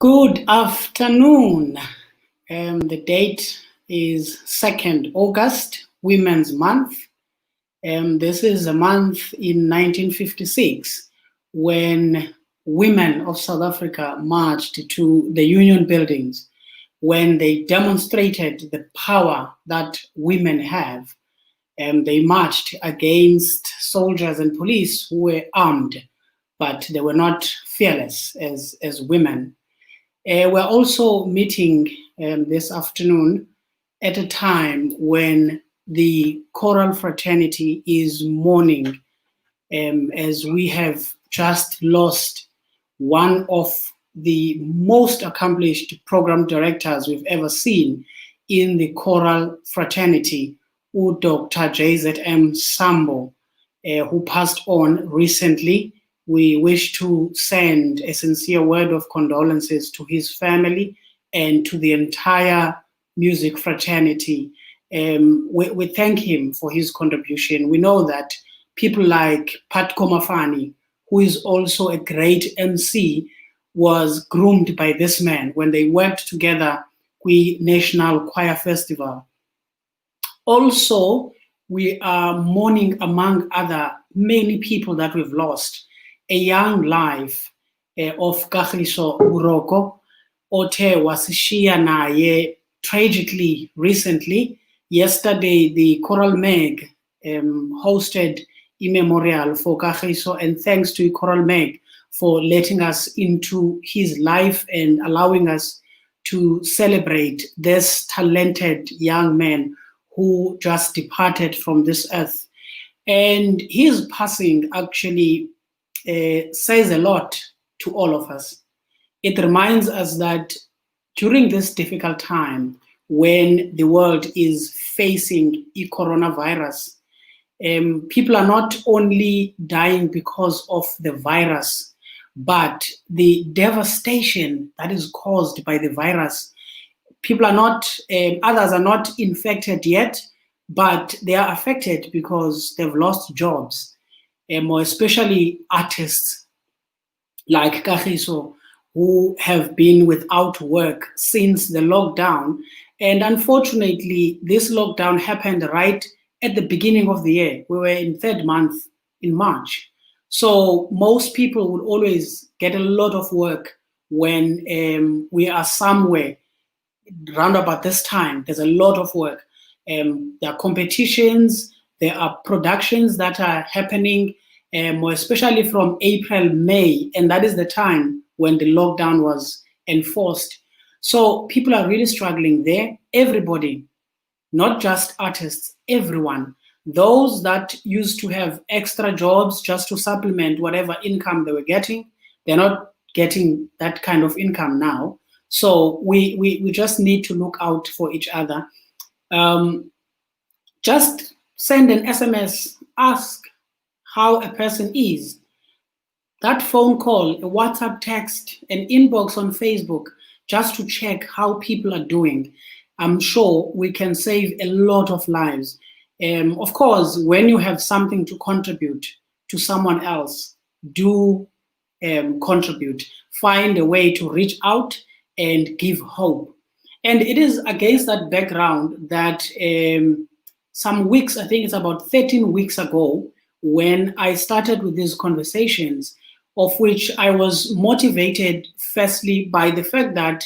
Good afternoon. The date is 2nd August, Women's Month. This is a month in 1956 when women of South Africa marched to the Union buildings, when they demonstrated the power that women have. They marched against soldiers and police who were armed, but they were not fearless as women. We're also meeting this afternoon at a time when the choral fraternity is mourning, as we have just lost one of the most accomplished program directors we've ever seen in the choral fraternity, Dr. JZM Sambo, who passed on recently. We wish to send a sincere word of condolences to his family and to the entire music fraternity. We thank him for his contribution. We know that people like Pat Komafani, who is also a great MC, was groomed by this man when they worked together with National Choir Festival. Also, we are mourning, among other many people that we've lost, a young life of Kagiso Buroko, Ote wasishiya naye tragically recently. Yesterday, the Choral Meg hosted a memorial for Kagiso, and thanks to Choral Meg for letting us into his life and allowing us to celebrate this talented young man who just departed from this earth. And his passing actually says a lot to all of us. It reminds us that during this difficult time, when the world is facing a coronavirus, people are not only dying because of the virus, but the devastation that is caused by the virus. People are not, others are not infected yet, but they are affected because they've lost jobs. More especially artists like Kagiso, who have been without work since the lockdown. And unfortunately, this lockdown happened right at the beginning of the year. We were in third month in March. So most people would always get a lot of work when we are somewhere round about this time. There's a lot of work. There are competitions, there are productions that are happening, more especially from April, May, and that is the time when the lockdown was enforced. So people are really struggling there. Everybody, not just artists, everyone. Those that used to have extra jobs just to supplement whatever income they were getting, they're not getting that kind of income now. So we just need to look out for each other. Just send an SMS, ask how a person is. That phone call, a WhatsApp text, an inbox on Facebook, just to check how people are doing. I'm sure we can save a lot of lives. Of course, when you have something to contribute to someone else, do contribute. Find a way to reach out and give hope. And it is against that background that some weeks, I think it's about 13 weeks ago, when I started with these conversations, of which I was motivated firstly by the fact that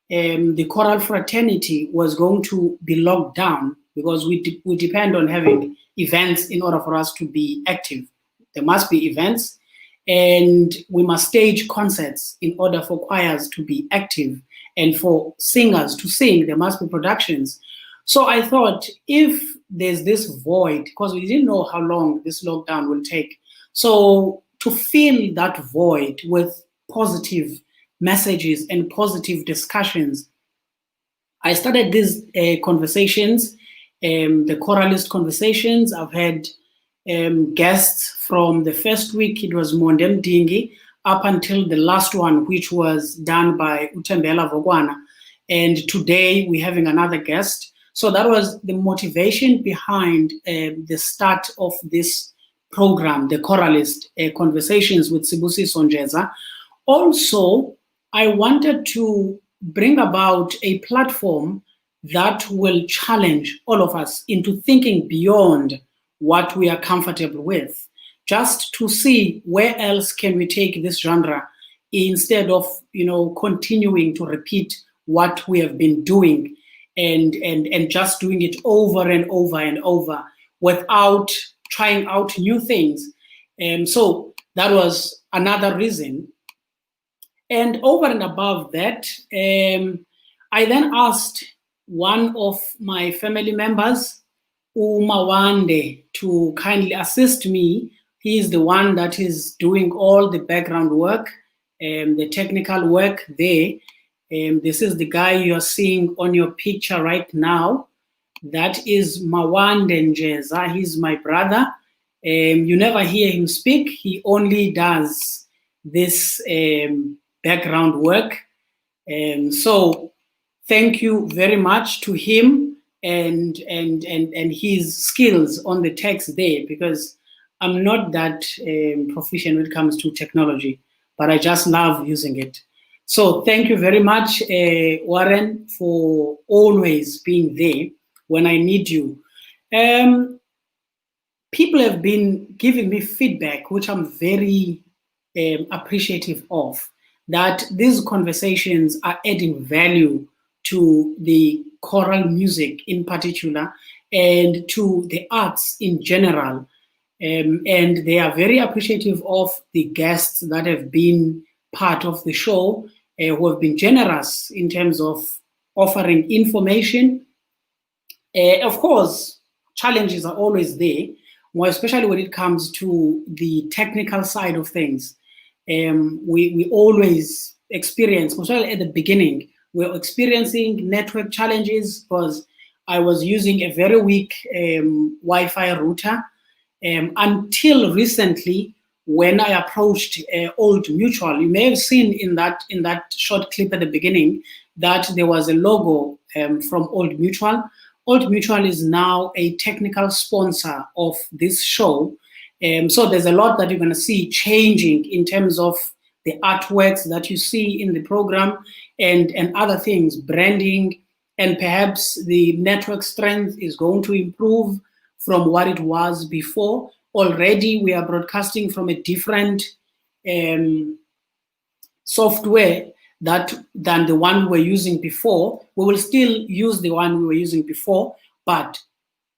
the choral fraternity was going to be locked down because we depend on having events in order for us to be active. There must be events, and we must stage concerts in order for choirs to be active, and for singers to sing, there must be productions. So I thought, if there's this void, because we didn't know how long this lockdown will take, so to fill that void with positive messages and positive discussions, I started these conversations, the choralist conversations. I've had guests from the first week, it was Mondem Dingi, up until the last one, which was done by Utembela Vogwana. And today we're having another guest. So that was the motivation behind the start of this program, the Choralist Conversations with Sibusiso Njeza. Also, I wanted to bring about a platform that will challenge all of us into thinking beyond what we are comfortable with, just to see where else can we take this genre instead of, continuing to repeat what we have been doing and just doing it over and over and over without trying out new things. So that was another reason. And over and above that, I then asked one of my family members, Umawande, to kindly assist me. He is the one that is doing all the background work, the technical work there. This is the guy you're seeing on your picture right now. That is Mawande Njeza. He's my brother. You never hear him speak. He only does this background work. So thank you very much to him and his skills on the text there, because I'm not that proficient when it comes to technology, but I just love using it. So thank you very much, Warren, for always being there when I need you. People have been giving me feedback, which I'm very appreciative of, that these conversations are adding value to the choral music in particular and to the arts in general. And they are very appreciative of the guests that have been part of the show, who have been generous in terms of offering information. Of course, challenges are always there, more especially when it comes to the technical side of things. We always experience, especially at the beginning, we're experiencing network challenges because I was using a very weak Wi-Fi router until recently when I approached Old Mutual. You may have seen in that short clip at the beginning that there was a logo from Old Mutual. Old Mutual is now a technical sponsor of this show. So there's a lot that you're going to see changing in terms of the artworks that you see in the program and other things, branding, and perhaps the network strength is going to improve from what it was before. Already we are broadcasting from a different software than the one we were using before. We will still use the one we were using before, but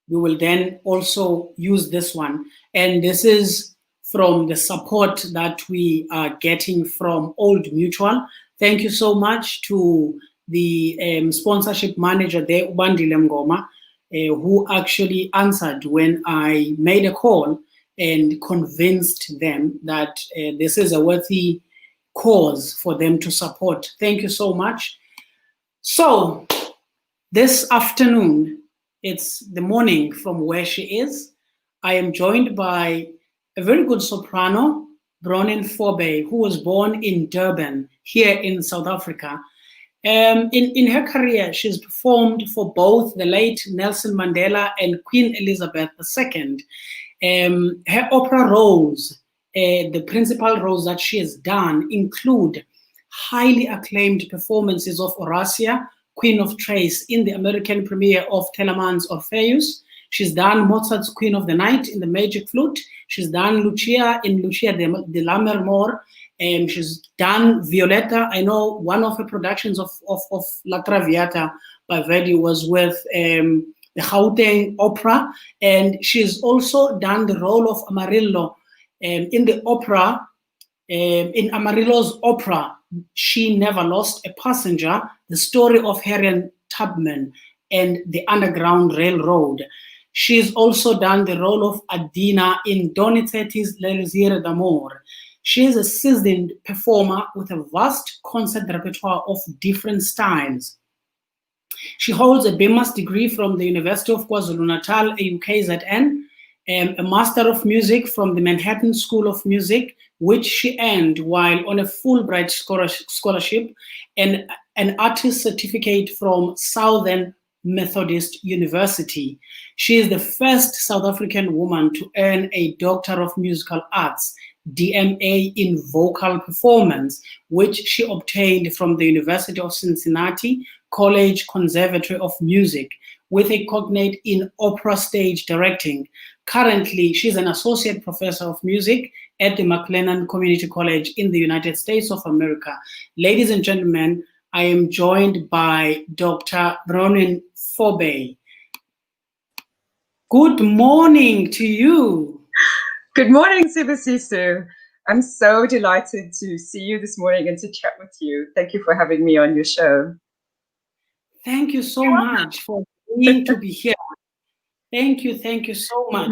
we will then also use this one. And this is from the support that we are getting from Old Mutual. Thank you so much to the sponsorship manager there, Ubandile Ngoma, who actually answered when I made a call and convinced them that this is a worthy cause for them to support. Thank you so much. So this afternoon, it's the morning from where she is. I am joined by a very good soprano, Bronwen Forbay, who was born in Durban, here in South Africa. In her career, she's performed for both the late Nelson Mandela and Queen Elizabeth II. Her opera roles, the principal roles that she has done, include highly acclaimed performances of Horatia, Queen of Trace, in the American premiere of Telemann's Orpheus. She's done Mozart's Queen of the Night in the Magic Flute. She's done Lucia in Lucia de Lammermoor. She's done Violetta. I know one of her productions of La Traviata by Verdi was with the Gauteng Opera. And she's also done the role of Amarillo in the opera. In Amarillo's opera, She Never Lost a Passenger, the story of Harriet Tubman and the Underground Railroad. She's also done the role of Adina in Donizetti's L'Elisir d'Amour. She is a seasoned performer with a vast concert repertoire of different styles. She holds a BMAS degree from the University of KwaZulu-Natal, UKZN, a Master of Music from the Manhattan School of Music, which she earned while on a Fulbright scholarship, and an artist certificate from Southern Methodist University. She is the first South African woman to earn a Doctor of Musical Arts. DMA in vocal performance, which she obtained from the University of Cincinnati College Conservatory of Music, with a cognate in opera stage directing. Currently, she's an associate professor of music at the McLennan Community College in the United States of America. Ladies and gentlemen, I am joined by Dr. Bronwen Forbay. Good morning to you. Good morning, Sibusiso. I'm so delighted to see you this morning and to chat with you. Thank you for having me on your show. Thank you so much for being to be here. Thank you so much.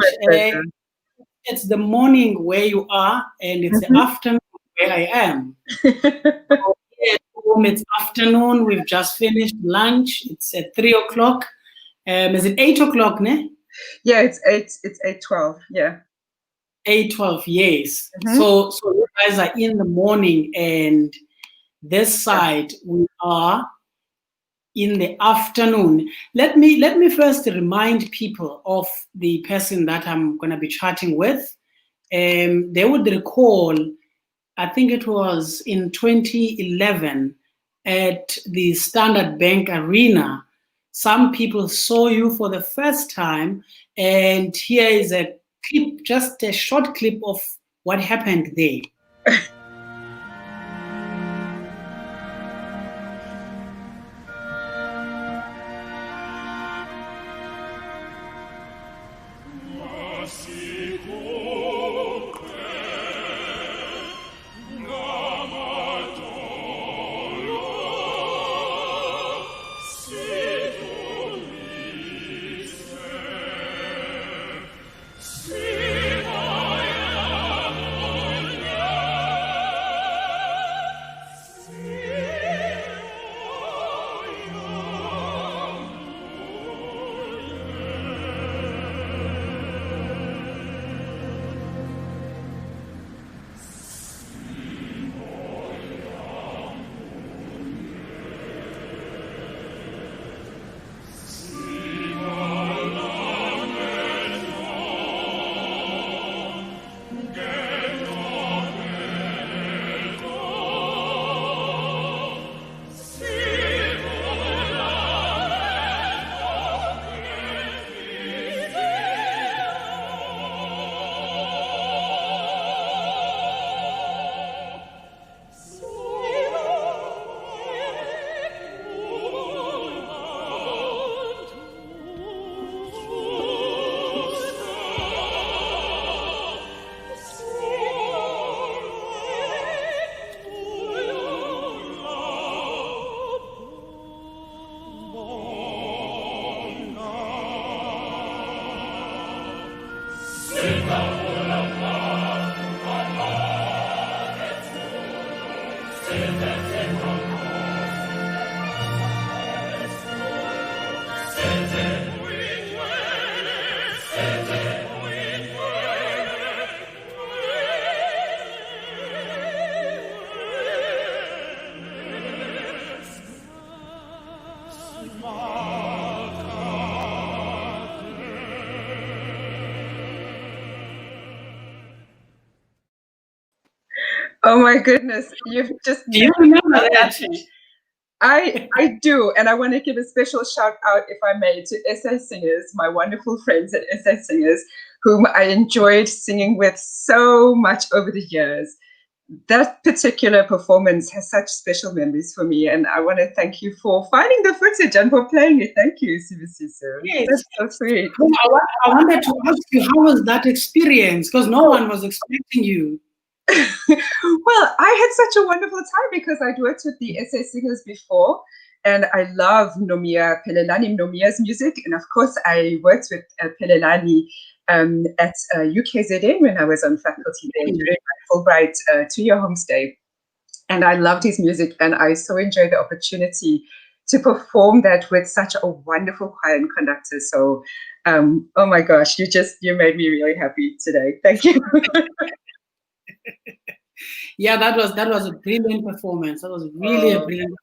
It's the morning where you are, and it's the afternoon where I am. So here at home, it's afternoon. We've just finished lunch. It's at 3 o'clock. Is it 8 o'clock, ne? Yeah, it's 8:12. Yeah. 8:12, yes. So you guys are in the morning, and this side we are in the afternoon. Let me first remind people of the person that I'm going to be chatting with. They would recall, I think it was in 2011 at the Standard Bank Arena. Some people saw you for the first time, and here is a clip, just a short clip of what happened there. Oh my goodness, you've just... Do you remember that? I do, and I want to give a special shout out, if I may, to SA Singers, my wonderful friends at SA Singers, whom I enjoyed singing with so much over the years. That particular performance has such special memories for me, and I want to thank you for finding the footage and for playing it. Thank you, Sibusiso. Yes. That's so sweet. I wanted to ask you, how was that experience? Because no one was expecting you. Well, I had such a wonderful time because I'd worked with the SA Singers before, and I love Nomia's music. And of course, I worked with Pelelani at UKZN when I was on faculty there during my Fulbright 2-year homestay. And I loved his music, and I so enjoyed the opportunity to perform that with such a wonderful choir and conductor. So, oh my gosh, you made me really happy today. Thank you. Yeah, that was a brilliant performance. That was really a brilliant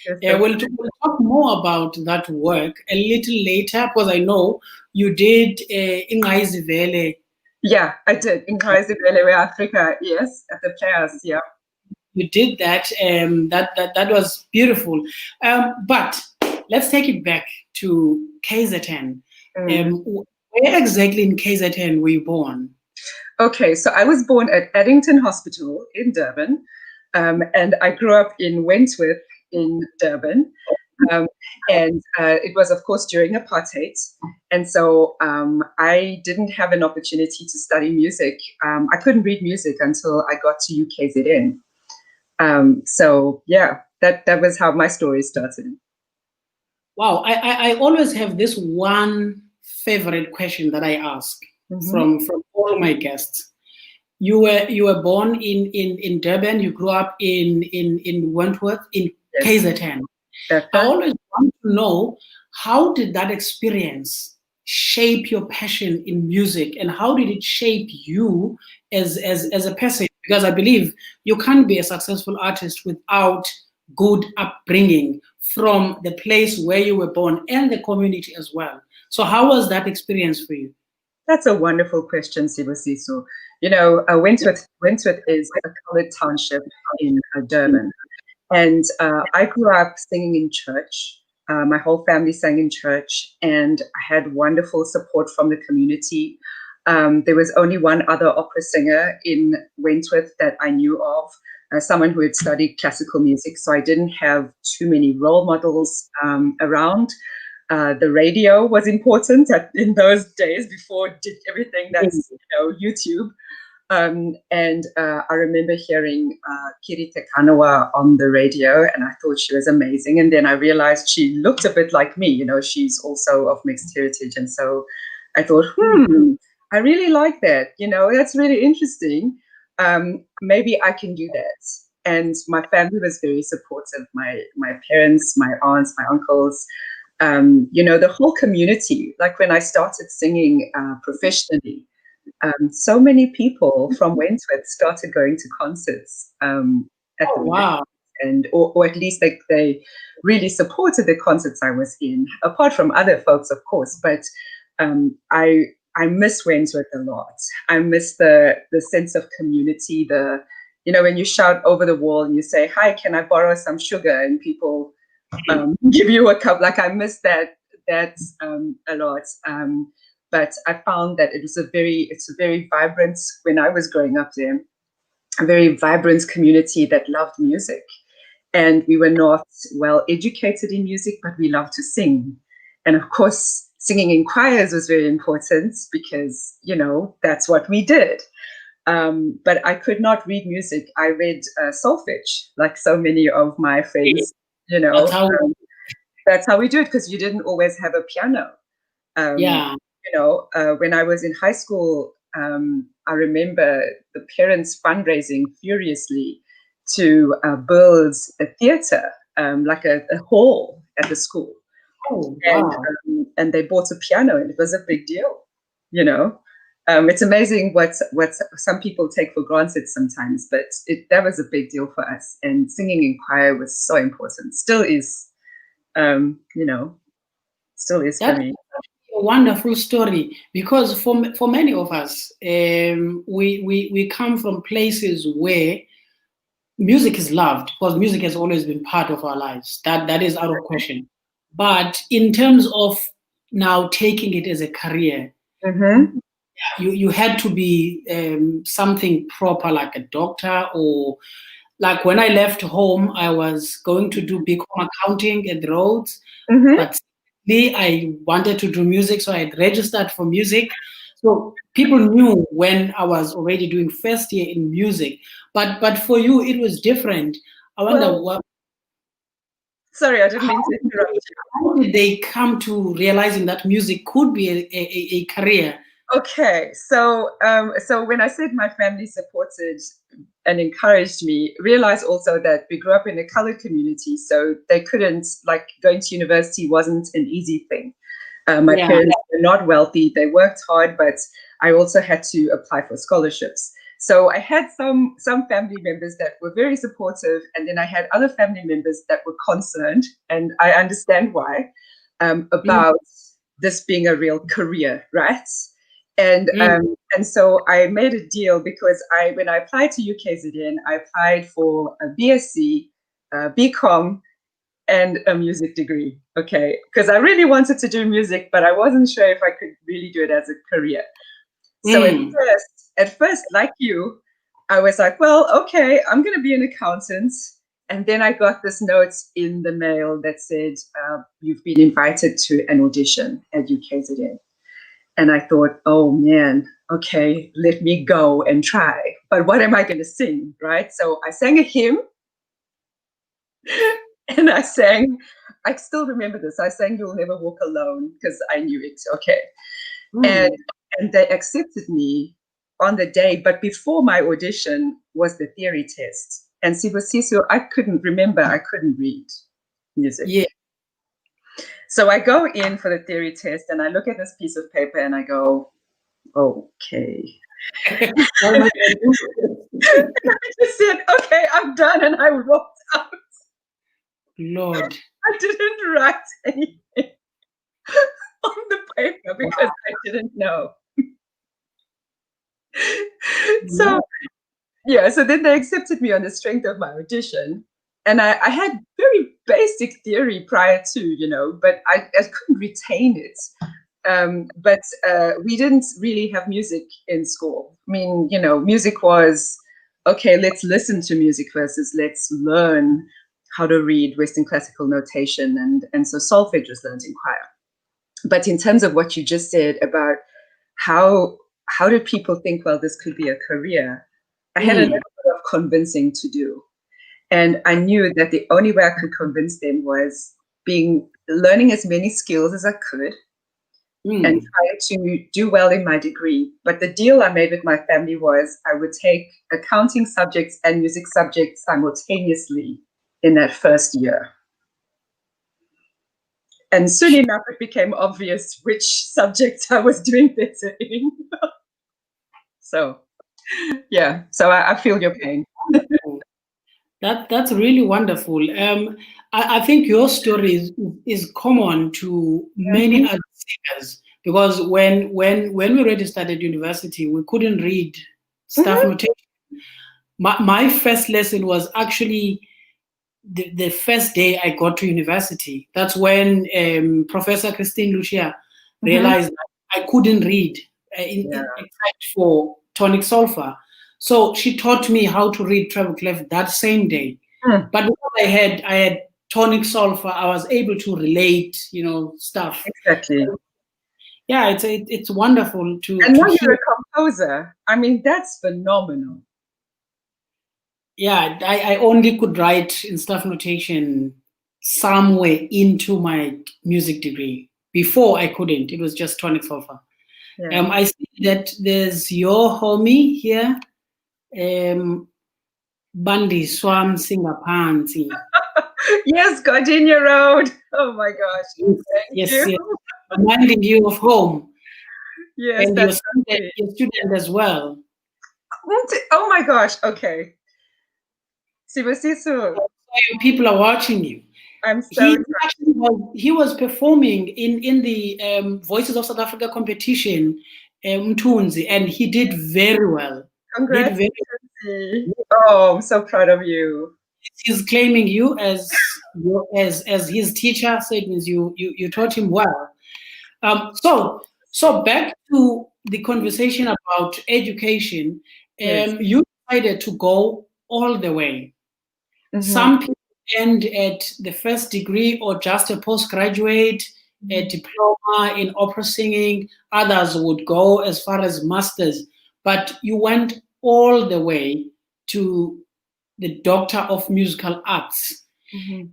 performance. We'll talk more about that work a little later, because I know you did Ingayizivele Yeah, I did. In Kreisibele, Africa, yes, at the players, yeah. You did that. That was beautiful. But let's take it back to KZN. Where exactly in KZN were you born? Okay, so I was born at Addington Hospital in Durban, and I grew up in Wentworth in Durban. And it was, of course, during apartheid. And so I didn't have an opportunity to study music. I couldn't read music until I got to UKZN. So yeah, that was how my story started. Wow, I always have this one favorite question that I ask from all my guests. You were born in Durban. You grew up in Wentworth in KZN. I always want to know, how did that experience shape your passion in music, and how did it shape you as a person? Because I believe you can't be a successful artist without good upbringing from the place where you were born and the community as well. So how was that experience for you? That's a wonderful question, Sibusiso. You know, Wentworth is a colored township in Durban. And I grew up singing in church. My whole family sang in church, and I had wonderful support from the community. There was only one other opera singer in Wentworth that I knew of, someone who had studied classical music. So I didn't have too many role models around. The radio was important in those days before it did everything that's YouTube. And I remember hearing Kiri Tekanawa on the radio, and I thought she was amazing. And then I realized she looked a bit like me. You know, she's also of mixed heritage. And so I thought, I really like that. You know, that's really interesting. Maybe I can do that. And my family was very supportive. My parents, my aunts, my uncles, the whole community. Like when I started singing professionally, so many people from Wentworth started going to concerts at the wow. And or at least they really supported the concerts I was in, apart from other folks, of course. But I miss Wentworth a lot. I miss the sense of community. When you shout over the wall and you say, "Hi, can I borrow some sugar?" and people give you a cup. Like I miss that a lot. But I found that it's a very vibrant, when I was growing up there, a very vibrant community that loved music. And we were not well educated in music, but we loved to sing. And of course, singing in choirs was very important because, that's what we did. But I could not read music. I read solfege, like so many of my friends, That's how we do it, because you didn't always have a piano. When I was in high school, I remember the parents fundraising furiously to build a theater, like a hall at the school. Oh, wow. And they bought a piano, and it was a big deal. It's amazing what some people take for granted sometimes, but that was a big deal for us. And singing in choir was so important. Still is, for me. A wonderful story, because for many of us, we come from places where music is loved, because music has always been part of our lives. That is out of question. But in terms of now taking it as a career, you had to be something proper, like a doctor, or like when I left home, I was going to do BCom accounting at Rhodes, but I wanted to do music, so I had registered for music. So people knew when I was already doing first year in music. But for you, it was different. I wonder what. Sorry, I didn't mean to interrupt you. How did they come to realizing that music could be a career? Okay, so when I said my family supported and encouraged me, realize also that we grew up in a colored community, so they couldn't, like, going to university wasn't an easy thing. My parents were not wealthy. They worked hard, but I also had to apply for scholarships. So I had some family members that were very supportive, and then I had other family members that were concerned, and I understand why, about this being a real career, right? And so I made a deal because when I applied to UKZN, I applied for a BSc, BCom, and a music degree. Okay, because I really wanted to do music, but I wasn't sure if I could really do it as a career. So at first, like you, I was like, well, okay, I'm going to be an accountant. And then I got this note in the mail that said, you've been invited to an audition at UKZN. And I thought, oh man, okay, let me go and try. But what am I going to sing, right? So I sang a hymn. And I still remember this. I sang You'll Never Walk Alone because I knew it. Okay. And they accepted me on the day. But before my audition was the theory test. And Sibusiso, I couldn't read music. Yeah. So I go in for the theory test and I look at this piece of paper and I go, okay. And I just said, okay, I'm done. And I walked out. Lord. I didn't write anything on the paper because I didn't know. So then they accepted me on the strength of my audition. And I had very basic theory prior to, but I couldn't retain it. But we didn't really have music in school. I mean, music was, okay, let's listen to music versus let's learn how to read Western classical notation. And so solfege was learned in choir. But in terms of what you just said about how do people think, well, this could be a career, I had a little bit of convincing to do. And I knew that the only way I could convince them was learning as many skills as I could and trying to do well in my degree. But the deal I made with my family was I would take accounting subjects and music subjects simultaneously in that first year. And soon enough, it became obvious which subjects I was doing better in. So, yeah, so I feel your pain. That's really wonderful. I think your story is common to many other singers because when we registered at university, we couldn't read staff notation. My first lesson was actually the first day I got to university. That's when Professor Christine Lucia realized that I couldn't read except for tonic solfa. So she taught me how to read treble clef that same day. But because I had tonic solfa, I was able to relate, stuff. Exactly. Yeah, it's wonderful to. And now you're a composer. I mean, that's phenomenal. Yeah, I only could write in staff notation somewhere into my music degree. Before I couldn't. It was just tonic solfa. Yeah. I see that there's your homie here. Bandi Swam Singapanti. Yes, Gardenia Road. Oh my gosh. Yes. Reminding you of home. Yes, and your student as well. Oh my gosh. Okay. Sibusiso. People are watching you. I'm so he was performing in the Voices of South Africa competition, Mtunzi, and he did very well. Congratulations. Oh, I'm so proud of you. He's claiming you as his teacher, so it means you taught him well. So back to the conversation about education. You decided to go all the way. Some people end at the first degree or just a postgraduate, a diploma in opera singing. Others would go as far as masters, but you went all the way to the Doctor of Musical Arts. And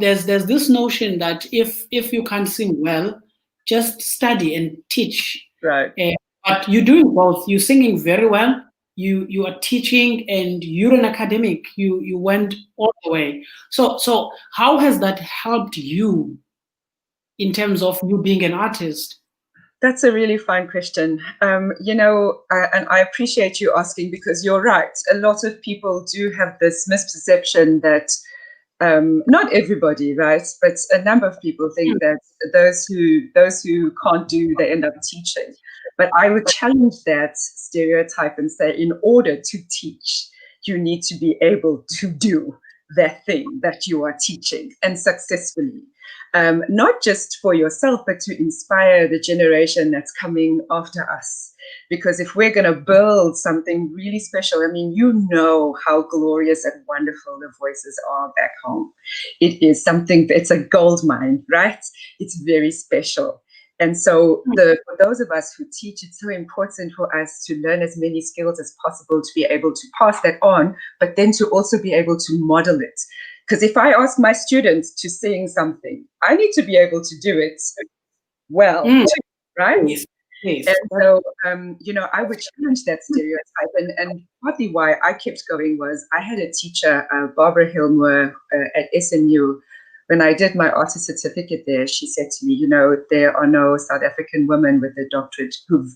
there's this notion that if you can't sing well, just study and teach. Right. But you're doing both. You're singing very well. You are teaching, and you're an academic. You went all the way. So how has that helped you in terms of you being an artist? That's a really fine question. And I appreciate you asking, because you're right. A lot of people do have this misperception that not everybody, right, but a number of people think that those who can't do, they end up teaching. But I would challenge that stereotype and say, in order to teach, you need to be able to do that thing that you are teaching, and successfully. Not just for yourself, but to inspire the generation that's coming after us. Because if we're going to build something really special, I mean, you know how glorious and wonderful the voices are back home. It is something, it's a gold mine, right? It's very special. And so for those of us who teach, it's so important for us to learn as many skills as possible to be able to pass that on, but then to also be able to model it. Because if I ask my students to sing something, I need to be able to do it well, too, right? Yes. Yes. And so, I would challenge that stereotype. And partly why I kept going was I had a teacher, Barbara Hillmore, at SMU. When I did my artist certificate there, she said to me, there are no South African women with a doctorate who've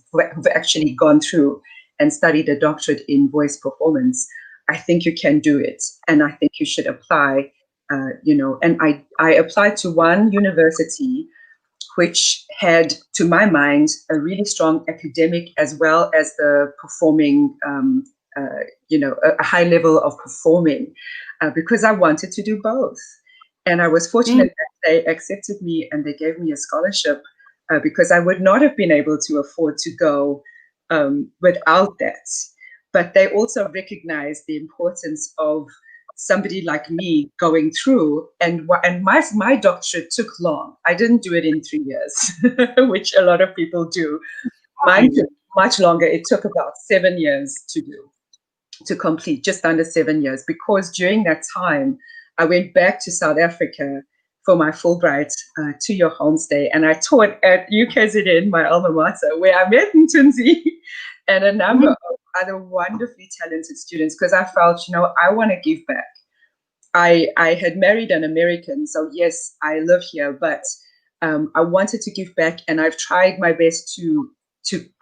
actually gone through and studied a doctorate in voice performance. I think you can do it. And I think you should apply, and I applied to one university which had, to my mind, a really strong academic as well as the performing, a high level of performing, because I wanted to do both. And I was fortunate that they accepted me and they gave me a scholarship, because I would not have been able to afford to go without that. But they also recognized the importance of somebody like me going through, and my doctorate took long. I didn't do it in 3 years, which a lot of people do. Mine took much longer. It took about 7 years to complete, just under 7 years, because during that time, I went back to South Africa for my Fulbright 2-year homestay, and I taught at UKZN, my alma mater, where I met Ntunzi and a number of other wonderfully talented students, because I felt, I want to give back. I had married an American, so yes, I live here, but I wanted to give back, and I've tried my best to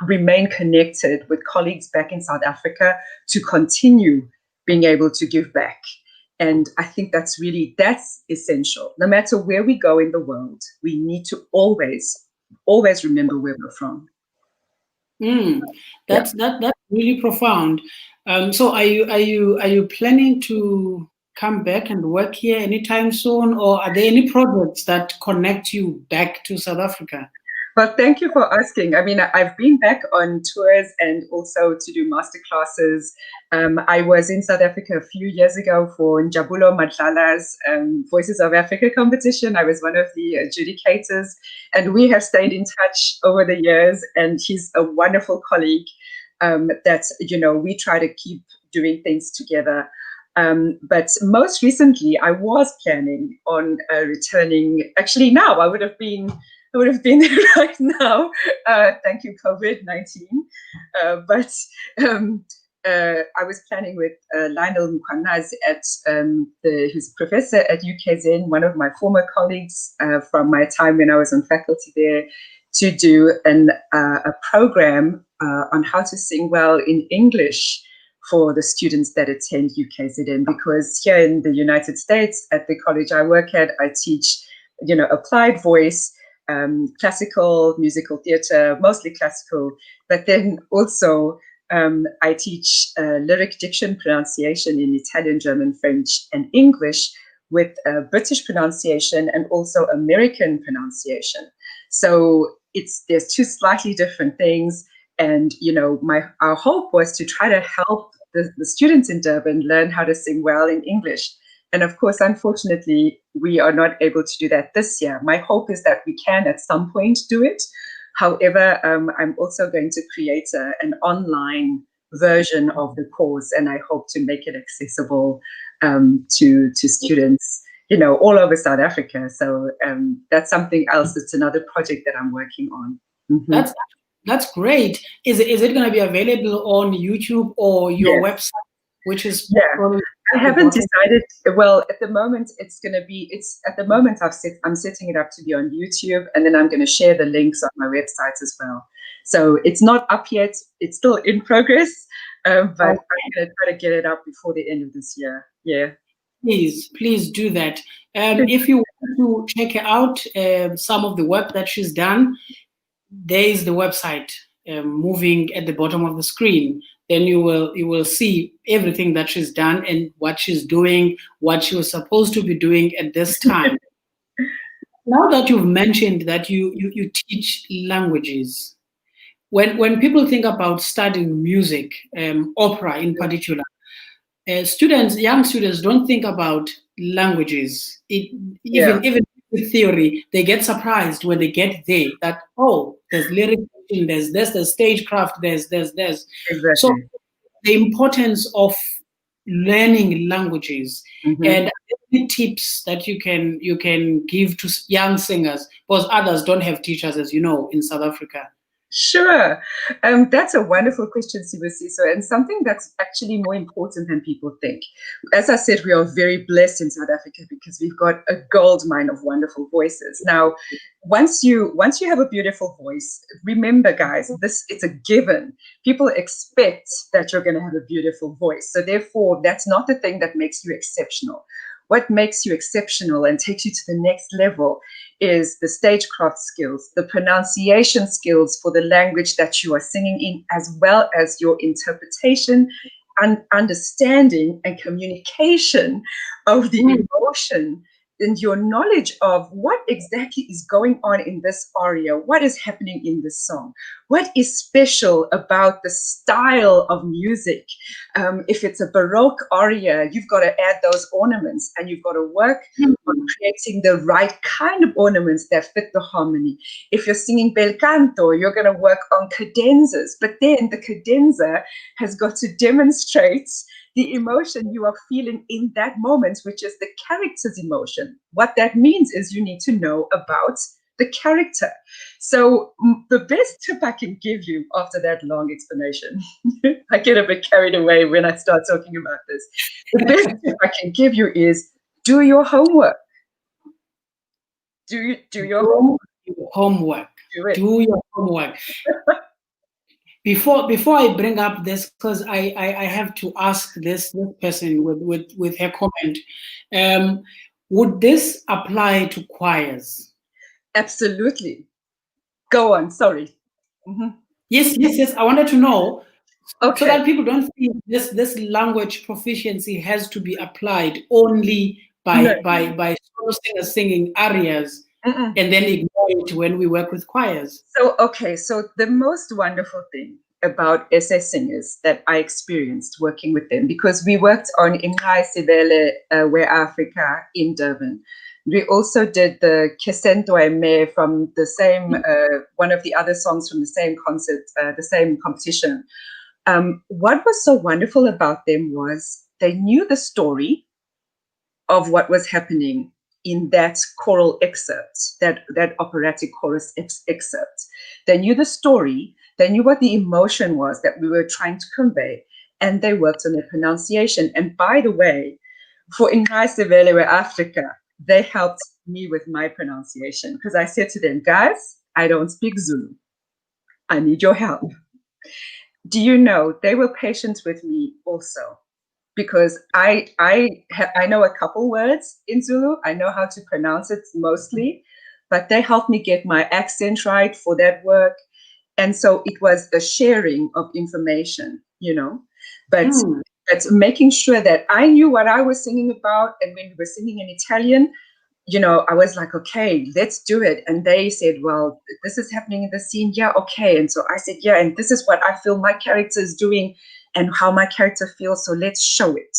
remain connected with colleagues back in South Africa to continue being able to give back. And I think that's essential. No matter where we go in the world, we need to always remember where we're from. That's really profound. So are you planning to come back and work here anytime soon, or are there any projects that connect you back to South Africa? Well, thank you for asking. I mean, I've been back on tours and also to do master classes. I was in South Africa a few years ago for Njabulo Madlala's Voices of Africa competition. I was one of the adjudicators, and we have stayed in touch over the years, and he's a wonderful colleague that, we try to keep doing things together. But most recently, I was planning on returning. Actually, now I would have been there right now. Thank you, COVID-19. But I was planning with Lionel Mkwanaz who's professor at UKZN, one of my former colleagues from my time when I was on faculty there, to do a program on how to sing well in English for the students that attend UKZN. Because here in the United States, at the college I work at, I teach, applied voice, classical, musical theatre, mostly classical, but then also I teach lyric diction pronunciation in Italian, German, French, and English, with British pronunciation and also American pronunciation. So there's two slightly different things. And, our hope was to try to help the students in Durban learn how to sing well in English. And of course, unfortunately, we are not able to do that this year. My hope is that we can at some point do it. However, I'm also going to create an online version of the course, and I hope to make it accessible to students, all over South Africa. So that's something else. It's another project that I'm working on. Mm-hmm. That's great. Is it going to be available on YouTube or your website? Which is I haven't decided. Well, at the moment, I'm setting it up to be on YouTube, and then I'm going to share the links on my website as well. So it's not up yet. It's still in progress, but I'm going to try to get it up before the end of this year. Yeah. Please do that. If you want to check out some of the work that she's done, there is the website. moving at the bottom of the screen, then you will see everything that she's done and what she's doing, what she was supposed to be doing at this time. Now that you've mentioned that you teach languages, when people think about studying music, opera in particular, young students don't think about languages. Even with theory, they get surprised when they get there that, oh, there's lyric, there's stagecraft, there's. Exactly. So the importance of learning languages and any tips that you can give to young singers, because others don't have teachers, as you know, in South Africa. Sure. That's a wonderful question, Sibusiso, and something that's actually more important than people think. As I said, we are very blessed in South Africa because we've got a gold mine of wonderful voices. Now, once you have a beautiful voice, remember, guys, it's a given. People expect that you're going to have a beautiful voice. So therefore, that's not the thing that makes you exceptional. What makes you exceptional and takes you to the next level is the stagecraft skills, the pronunciation skills for the language that you are singing in, as well as your interpretation and understanding and communication of the emotion and your knowledge of what exactly is going on in this aria, what is happening in this song, what is special about the style of music. If it's a Baroque aria, you've got to add those ornaments and you've got to work on creating the right kind of ornaments that fit the harmony. If you're singing bel canto, you're going to work on cadenzas, but then the cadenza has got to demonstrate the emotion you are feeling in that moment, which is the character's emotion. What that means is you need to know about the character. So the best tip I can give you after that long explanation, I get a bit carried away when I start talking about this. The best tip I can give you is do your homework. Do your homework. Do it. Do your homework. Before I bring up this, because I have to ask this person with her comment, would this apply to choirs? Absolutely. Go on. Sorry. Yes. I wanted to know, okay, so that people don't think this language proficiency has to be applied only by solo singers singing arias. And then ignore it when we work with choirs. So the most wonderful thing about SA singers that I experienced working with them, because we worked on Njeza, Where Africa in Durban. We also did the Kesento Me from the same, one of the other songs from the same concert, the same competition. What was so wonderful about them was they knew the story of what was happening in that choral excerpt, that operatic chorus excerpt. They knew the story, they knew what the emotion was that we were trying to convey, and they worked on their pronunciation. And by the way, for Njeza Where Africa, they helped me with my pronunciation, because I said to them, guys, I don't speak Zulu. I need your help. Do you know, they were patient with me also, because I know a couple words in Zulu. I know how to pronounce it mostly, but they helped me get my accent right for that work. And so it was a sharing of information, but making sure that I knew what I was singing about. And when we were singing in Italian, I was like, okay, let's do it. And they said, well, this is happening in the scene. Yeah, okay. And so I said, yeah, and this is what I feel my character is doing and how my character feels. So let's show it.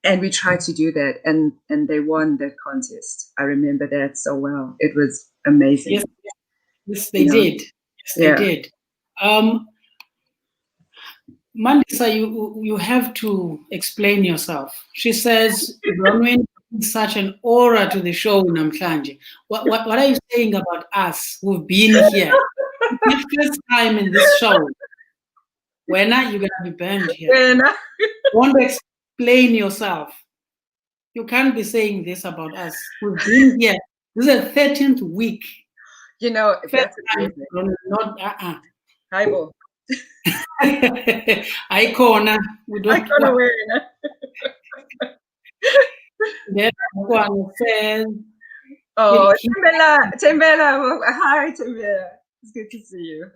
And we tried to do that. And they won that contest. I remember that so well. It was amazing. Yes, they did. Yes, they did. Mandisa, you have to explain yourself. She says, Bronwen brings such an aura to the show, Namhlanje. What are you saying about us who've been here? It's the first time in this show. When are you going to be banned here? Want to explain yourself. You can't be saying this about us. We've been here. This is the 13th week. That's amazing. Not Hi, Bo. Icona. We don't one says. Oh, Tembela. Hi, Tembela. It's good to see you.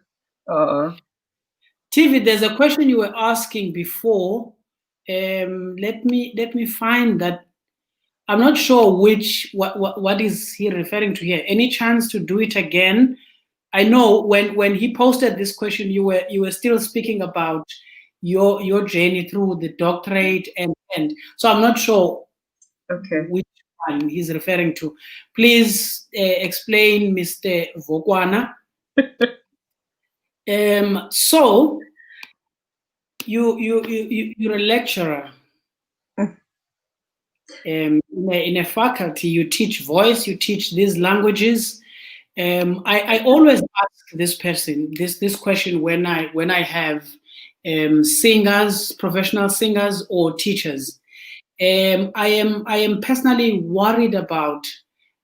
TV, there's a question you were asking before. Let me find that. I'm not sure what is he referring to here. Any chance to do it again? I know when he posted this question, you were still speaking about your journey through the doctorate and so I'm not sure which one he's referring to. Please explain, Mr. Vokwana. So you're a lecturer. In a faculty, you teach voice, you teach these languages. I always ask this question when I have singers, professional singers, or teachers. I am personally worried about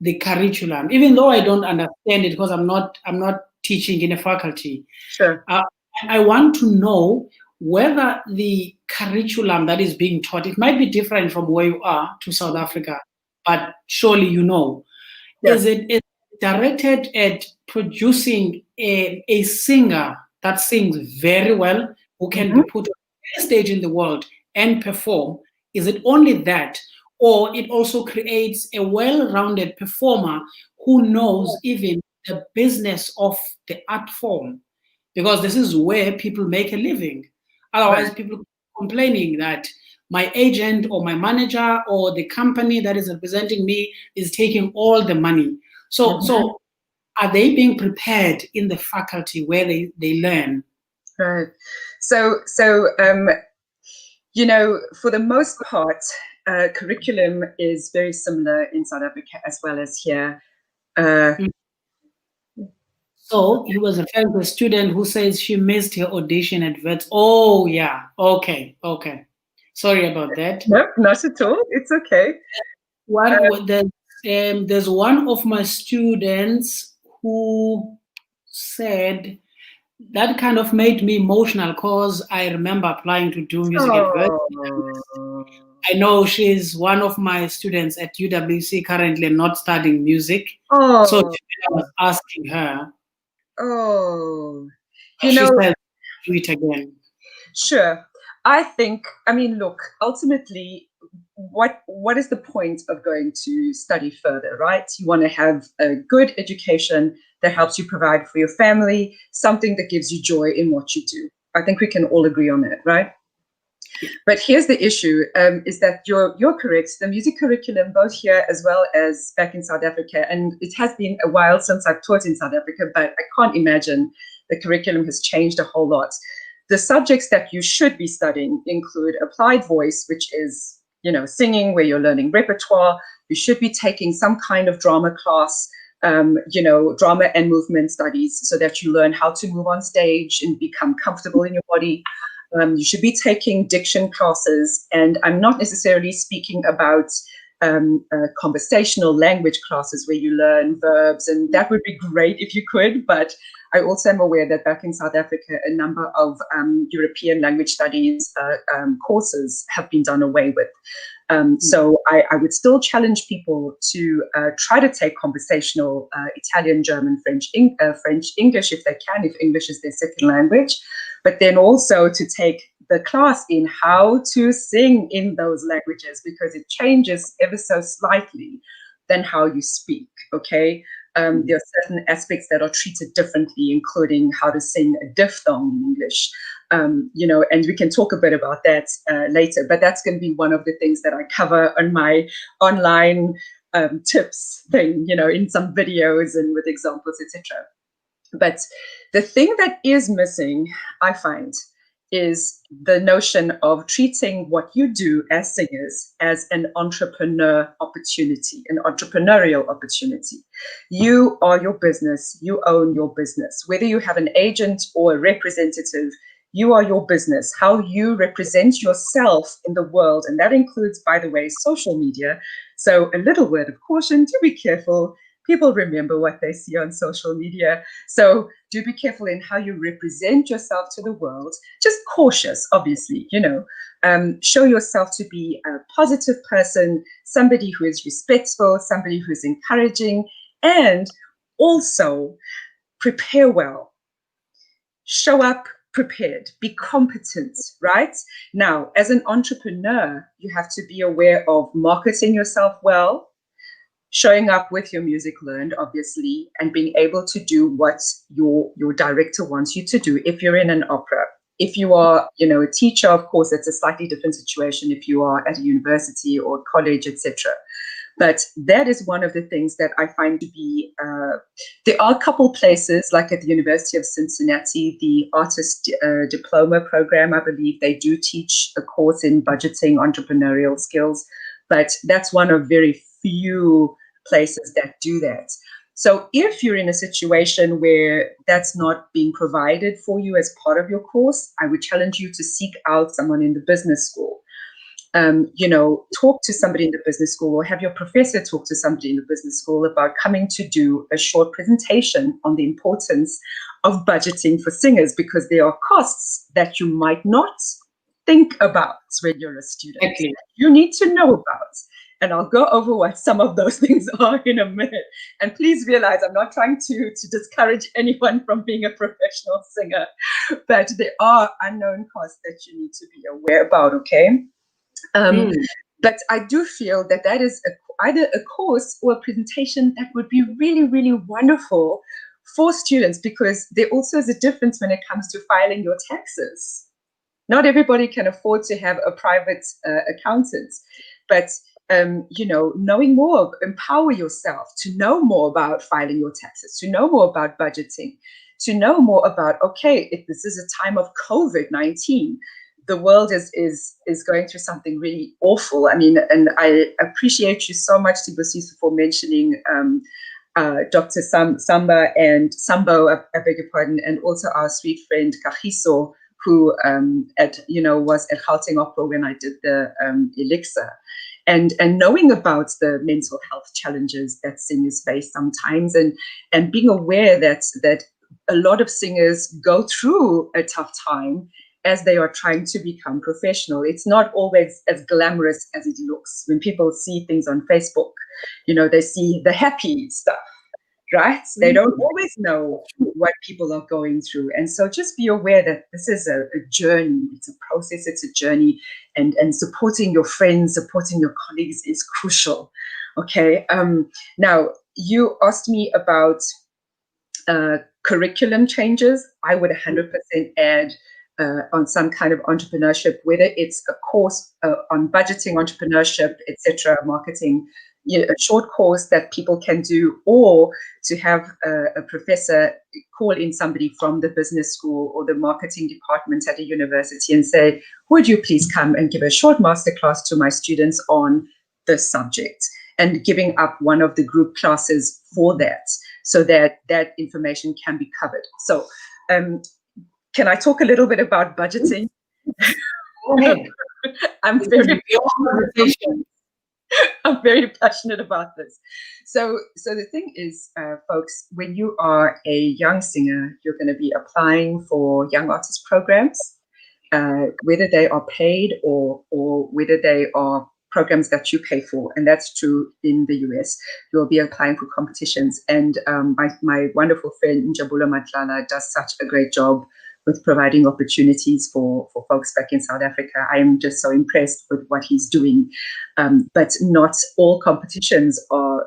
the curriculum, even though I don't understand it because I'm not teaching in a faculty. Sure. I want to know whether the curriculum that is being taught, it might be different from where you are to South Africa, but surely you know. Yes. Is it directed at producing a singer that sings very well, who can be put on any stage in the world and perform? Is it only that? Or it also creates a well-rounded performer who knows even the business of the art form? Because this is where people make a living. Otherwise, people are complaining that my agent or my manager or the company that is representing me is taking all the money. So are they being prepared in the faculty where they learn? Right. So you know, for the most part, curriculum is very similar in South Africa as well as here. So he was referring to a student who says she missed her audition at Vets. Oh, yeah. Okay. Sorry about that. Nope, not at all. It's okay. There's one of my students who said that kind of made me emotional because I remember applying to do music at Vets. I know she's one of my students at UWC currently not studying music. So I was asking her. You know, said, do it again. Sure. I mean, look, ultimately, what is the point of going to study further, right? You want to have a good education that helps you provide for your family, something that gives you joy in what you do. I think we can all agree on that, right? But here's the issue, is that you're correct. The music curriculum, both here as well as back in South Africa, and it has been a while since I've taught in South Africa, but I can't imagine the curriculum has changed a whole lot. The subjects that you should be studying include applied voice, which is, you know, singing, where you're learning repertoire. You should be taking some kind of drama class, you know, drama and movement studies, so that you learn how to move on stage and become comfortable in your body. You should be taking diction classes, and I'm not necessarily speaking about conversational language classes where you learn verbs, and that would be great if you could, but I also am aware that back in South Africa, a number of European language studies courses have been done away with. So I would still challenge people to try to take conversational Italian, German, French, English if they can, if English is their second language, but then also to take the class in how to sing in those languages, because it changes ever so slightly than how you speak, okay? There are certain aspects that are treated differently, including how to sing a diphthong in English, you know, and we can talk a bit about that later, but that's going to be one of the things that I cover on my online tips thing, you know, in some videos and with examples, etc. But the thing that is missing, I find, is the notion of treating what you do as singers as an entrepreneur opportunity, an entrepreneurial opportunity. You are your business, you own your business. Whether you have an agent or a representative, you are your business. How you represent yourself in the world, and that includes, by the way, social media. So a little word of caution, do be careful. People remember what they see on social media. So do be careful in how you represent yourself to the world. Just cautious, obviously, you know. Show yourself to be a positive person, somebody who is respectful, somebody who is encouraging, and also prepare well. show up prepared, be competent, right? Now, as an entrepreneur, you have to be aware of marketing yourself well, showing up with your music learned, obviously, and being able to do what your director wants you to do. If you're in an opera, if you are, a teacher, of course, it's a slightly different situation if you are at a university or college, etc. But that is one of the things that I find to be, there are a couple places, like at the University of Cincinnati, the artist diploma program, I believe they do teach a course in budgeting, entrepreneurial skills, but that's one of very few places that do that. So if you're in a situation where that's not being provided for you as part of your course, I would challenge you to seek out someone in the business school. Talk to somebody in the business school, or have your professor talk to somebody in the business school about coming to do a short presentation on the importance of budgeting for singers, because there are costs that you might not think about when you're a student. Exactly. You need to know about. And I'll go over what some of those things are in a minute. And please realize I'm not trying to discourage anyone from being a professional singer, but there are unknown costs that you need to be aware about, okay? But I do feel that is either a course or a presentation that would be really, really wonderful for students, because there also is a difference when it comes to filing your taxes. Not everybody can afford to have a private accountant, but knowing more, empower yourself to know more about filing your taxes, to know more about budgeting, to know more about, okay, if this is a time of COVID-19, the world is going through something really awful. I mean, and I appreciate you so much, Sibusiso, for mentioning Dr. Sambo, I beg your pardon, and also our sweet friend Kagiso, who was at Gauteng Opera when I did the Elixir. And knowing about the mental health challenges that singers face sometimes, and being aware that a lot of singers go through a tough time as they are trying to become professional. It's not always as glamorous as it looks. When people see things on Facebook, they see the happy stuff, right? They don't always know what people are going through. And so just be aware that this is a journey. It's a process, it's a journey. And supporting your friends, supporting your colleagues is crucial, okay? Now, you asked me about curriculum changes. I would 100% add on some kind of entrepreneurship, whether it's a course on budgeting, entrepreneurship, etc., marketing, a short course that people can do, or to have a professor call in somebody from the business school or the marketing department at a university and say, would you please come and give a short masterclass to my students on this subject, and giving up one of the group classes for that, so that that information can be covered. So can I talk a little bit about budgeting? Go ahead. I'm very passionate about this. So the thing is, folks, when you are a young singer, you're going to be applying for young artist programs, whether they are paid or whether they are programs that you pay for. And that's true in the US. You'll be applying for competitions. And my wonderful friend McLennan does such a great job with providing opportunities for folks back in South Africa. I am just so impressed with what he's doing. But not all competitions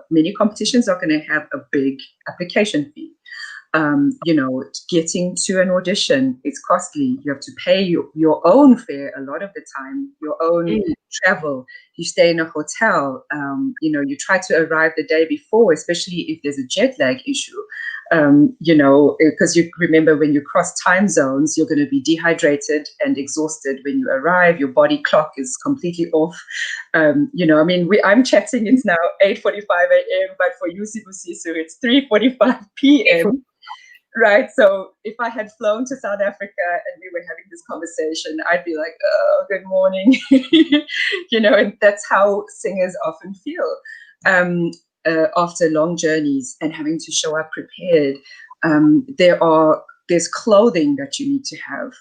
many competitions are going to have a big application fee. Getting to an audition is costly. You have to pay your own fare a lot of the time, your own travel. You stay in a hotel. You try to arrive the day before, especially if there's a jet lag issue. Because you remember, when you cross time zones, you're going to be dehydrated and exhausted when you arrive. Your body clock is completely off. I'm chatting, it's now 8:45 a.m., but for you, Sibusiso, it's 3:45 p.m. Right. So if I had flown to South Africa and we were having this conversation, I'd be like, oh, good morning. And that's how singers often feel after long journeys and having to show up prepared. There's clothing that you need to have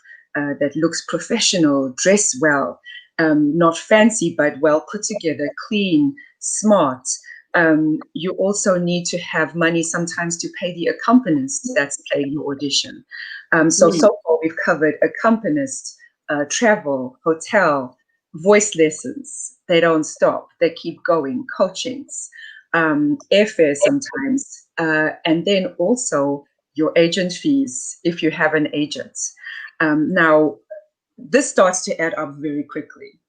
that looks professional, dress well, not fancy, but well put together, clean, smart. You also need to have money sometimes to pay the accompanist that's playing your audition. So far we've covered accompanist, travel, hotel, voice lessons. They don't stop. They keep going. Coachings, airfare sometimes, and then also your agent fees if you have an agent. Now, this starts to add up very quickly.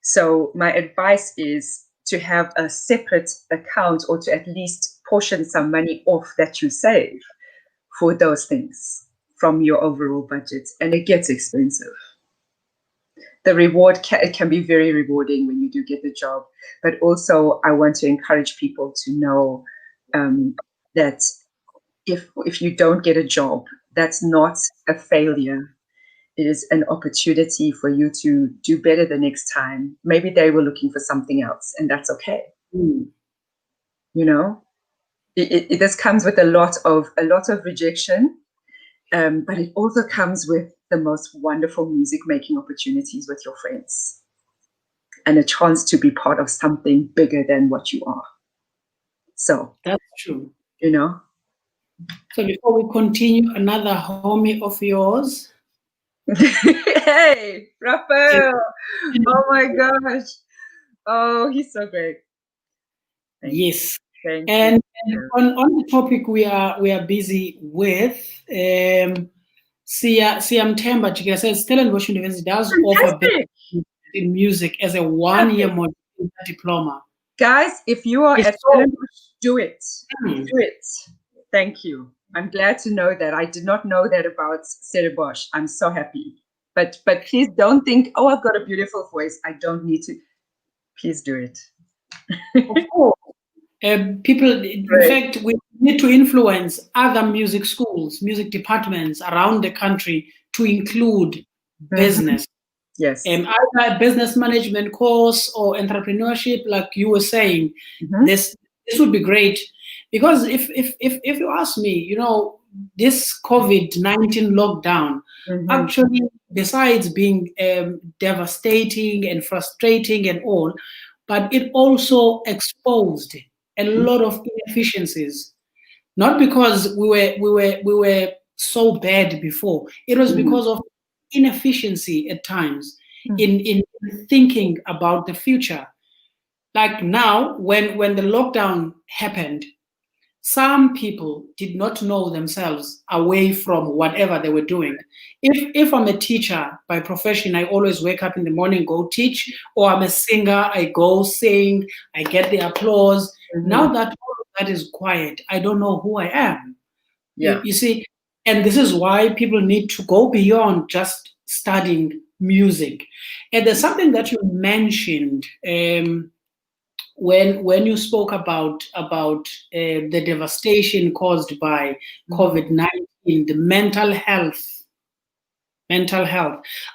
So my advice is to have a separate account, or to at least portion some money off that you save for those things from your overall budget. And it gets expensive. The reward can be very rewarding when you do get the job. But also I want to encourage people to know that if you don't get a job, that's not a failure. It is an opportunity for you to do better the next time. Maybe they were looking for something else, and that's okay. You know, this comes with a lot of rejection, but it also comes with the most wonderful music making opportunities with your friends, and a chance to be part of something bigger than what you are. So that's true. You know. So before we continue, another homie of yours. Hey, Raphael! Oh my gosh! Oh, he's so great. Yes. And on the topic we are busy with, Siamthemba Jika says Stellenbosch University does offer in music as a one-year diploma. Guys, if you are at Stellenbosch, do it. Do it. Thank you. I'm glad to know that. I did not know that about Stellenbosch. I'm so happy. But please don't think, oh, I've got a beautiful voice, I don't need to. Please do it. Of course. People, in fact, we need to influence other music schools, music departments around the country to include business. Yes. Either a business management course or entrepreneurship, like you were saying. This would be great, because if you ask me, you know, this COVID-19 lockdown, actually, besides being devastating and frustrating and all, but it also exposed a lot of inefficiencies. Not because we were so bad before. It was because of inefficiency at times in thinking about the future. Like now, when the lockdown happened, some people did not know themselves away from whatever they were doing. If I'm a teacher by profession, I always wake up in the morning, go teach, or I'm a singer, I go sing, I get the applause. Now that all of that is quiet, I don't know who I am. You see, and this is why people need to go beyond just studying music. And there's something that you mentioned when you spoke about the devastation caused by COVID-19, the mental health.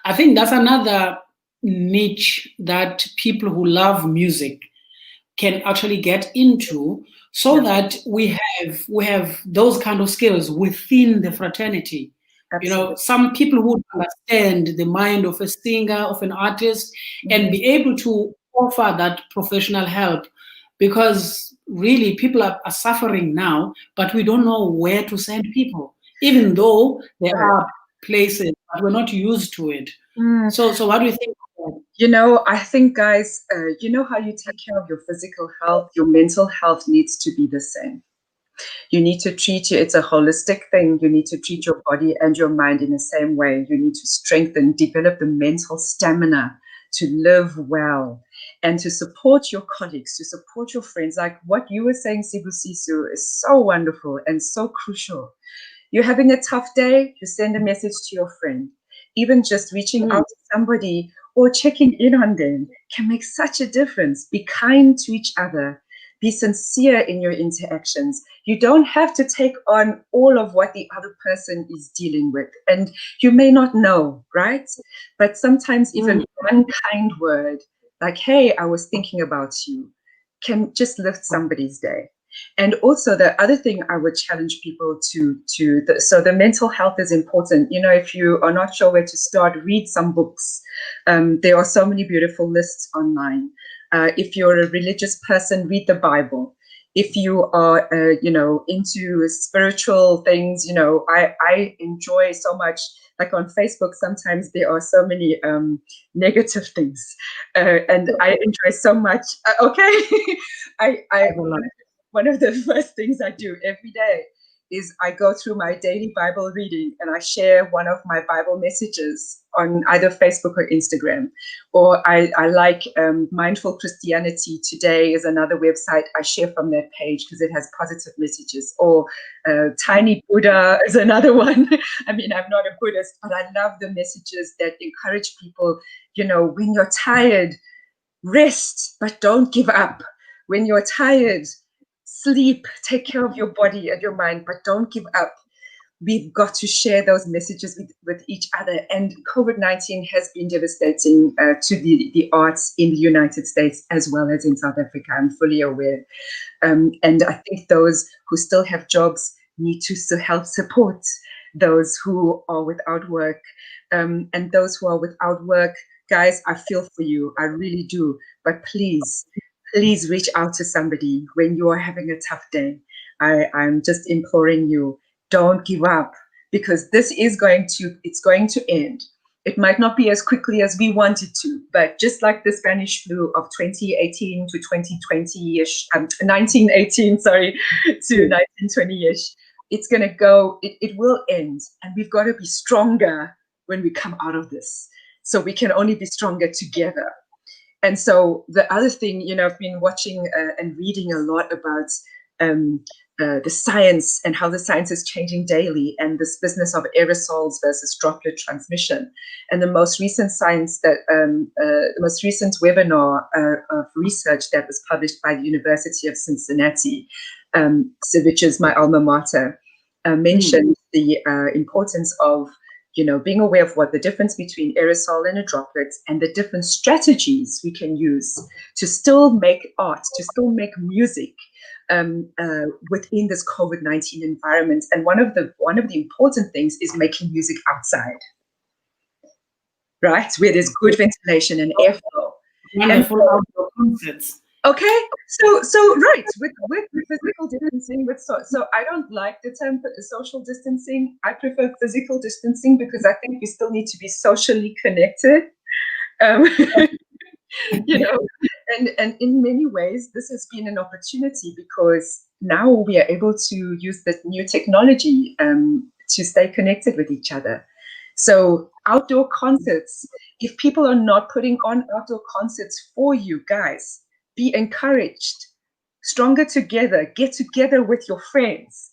I think that's another niche that people who love music can actually get into, so that we have those kind of skills within the fraternity. Absolutely. You know, some people who understand the mind of a singer, of an artist, and be able to offer that professional help, because really people are suffering now, but we don't know where to send people, even though there are places, but we're not used to it. So what do you think? You know, I think, guys, you know how you take care of your physical health, your mental health needs to be the same. You need to treat it's a holistic thing. You need to treat your body and your mind in the same way. You need to strengthen, develop the mental stamina to live well and to support your colleagues, to support your friends. Like what you were saying, Sibusiso, is so wonderful and so crucial. You're having a tough day, you send a message to your friend. Even just reaching out to somebody or checking in on them can make such a difference. Be kind to each other. Be sincere in your interactions. You don't have to take on all of what the other person is dealing with. And you may not know, right? But sometimes even one kind word, like, hey, I was thinking about you, can just lift somebody's day. And also the other thing I would challenge people so the mental health is important. You know, if you are not sure where to start, read some books. There are so many beautiful lists online. If you're a religious person, read the Bible. If you are, into spiritual things, I enjoy so much. Like on Facebook, sometimes there are so many negative things, and I enjoy so much. Okay, one of the first things I do every day is I go through my daily Bible reading and I share one of my Bible messages on either Facebook or Instagram. Or I like Mindful Christianity Today is another website I share from that page because it has positive messages. Or Tiny Buddha is another one. I mean, I'm not a Buddhist, but I love the messages that encourage people, when you're tired, rest, but don't give up. When you're tired, sleep, take care of your body and your mind, but don't give up. We've got to share those messages with each other. And COVID-19 has been devastating to the arts in the United States as well as in South Africa. I'm fully aware. And I think those who still have jobs need to still help support those who are without work. And those who are without work, guys, I feel for you. I really do. But please reach out to somebody when you are having a tough day. I'm just imploring you, don't give up, because this is going to end. It might not be as quickly as we want it to, but just like the Spanish flu of 2018 to 2020-ish, 1918, sorry, to 1920-ish, it's going to go, it will end. And we've got to be stronger when we come out of this. So we can only be stronger together. And so the other thing, I've been watching and reading a lot about the science and how the science is changing daily, and this business of aerosols versus droplet transmission. And the most recent the most recent webinar of research that was published by the University of Cincinnati, which is my alma mater, mentioned the importance of being aware of what the difference between aerosol and a droplet and the different strategies we can use to still make art, to still make music within this COVID-19 environment. And one of the important things is making music outside, right? Where there's good ventilation and airflow. Wonderful outdoor concerts. Okay, so right, with physical distancing, so I don't like the term social distancing. I prefer physical distancing because I think we still need to be socially connected. And in many ways, this has been an opportunity because now we are able to use the new technology to stay connected with each other. So outdoor concerts, if people are not putting on outdoor concerts for you guys, be encouraged. Stronger together. Get together with your friends.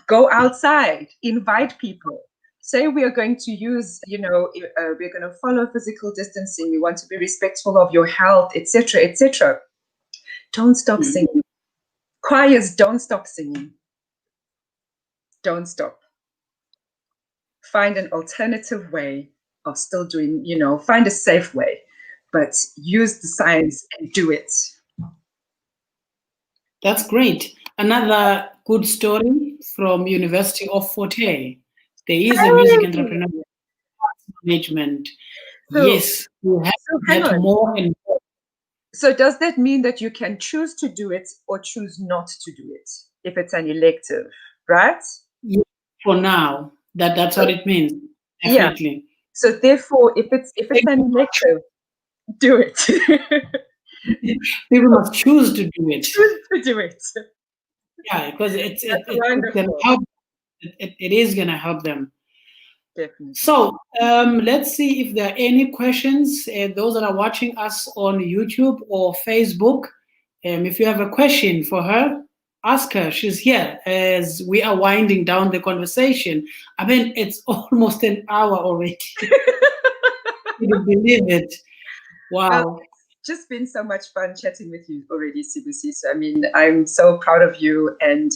Go outside. Invite people. Say we are going to use, we're going to follow physical distancing. We want to be respectful of your health, etc., etc. Don't stop singing. Choirs, don't stop singing. Don't stop. Find an alternative way of still doing, find a safe way, but use the science and do it. That's great. Another good story from University of Forte. There is a music entrepreneur management. Yes, you have to get more and more. So does that mean that you can choose to do it or choose not to do it if it's an elective, right? Yeah, for now, that's what it means. Definitely. Yeah. So therefore, if it's an elective, do it. People must choose to do it. Choose to do it. Yeah, because it's gonna help. It is going to help them. Definitely. So let's see if there are any questions. Those that are watching us on YouTube or Facebook, if you have a question for her, ask her. She's here as we are winding down the conversation. I mean, it's almost an hour already. Can you believe it? Wow. It's just been so much fun chatting with you already, Sibusiso. I mean, I'm so proud of you and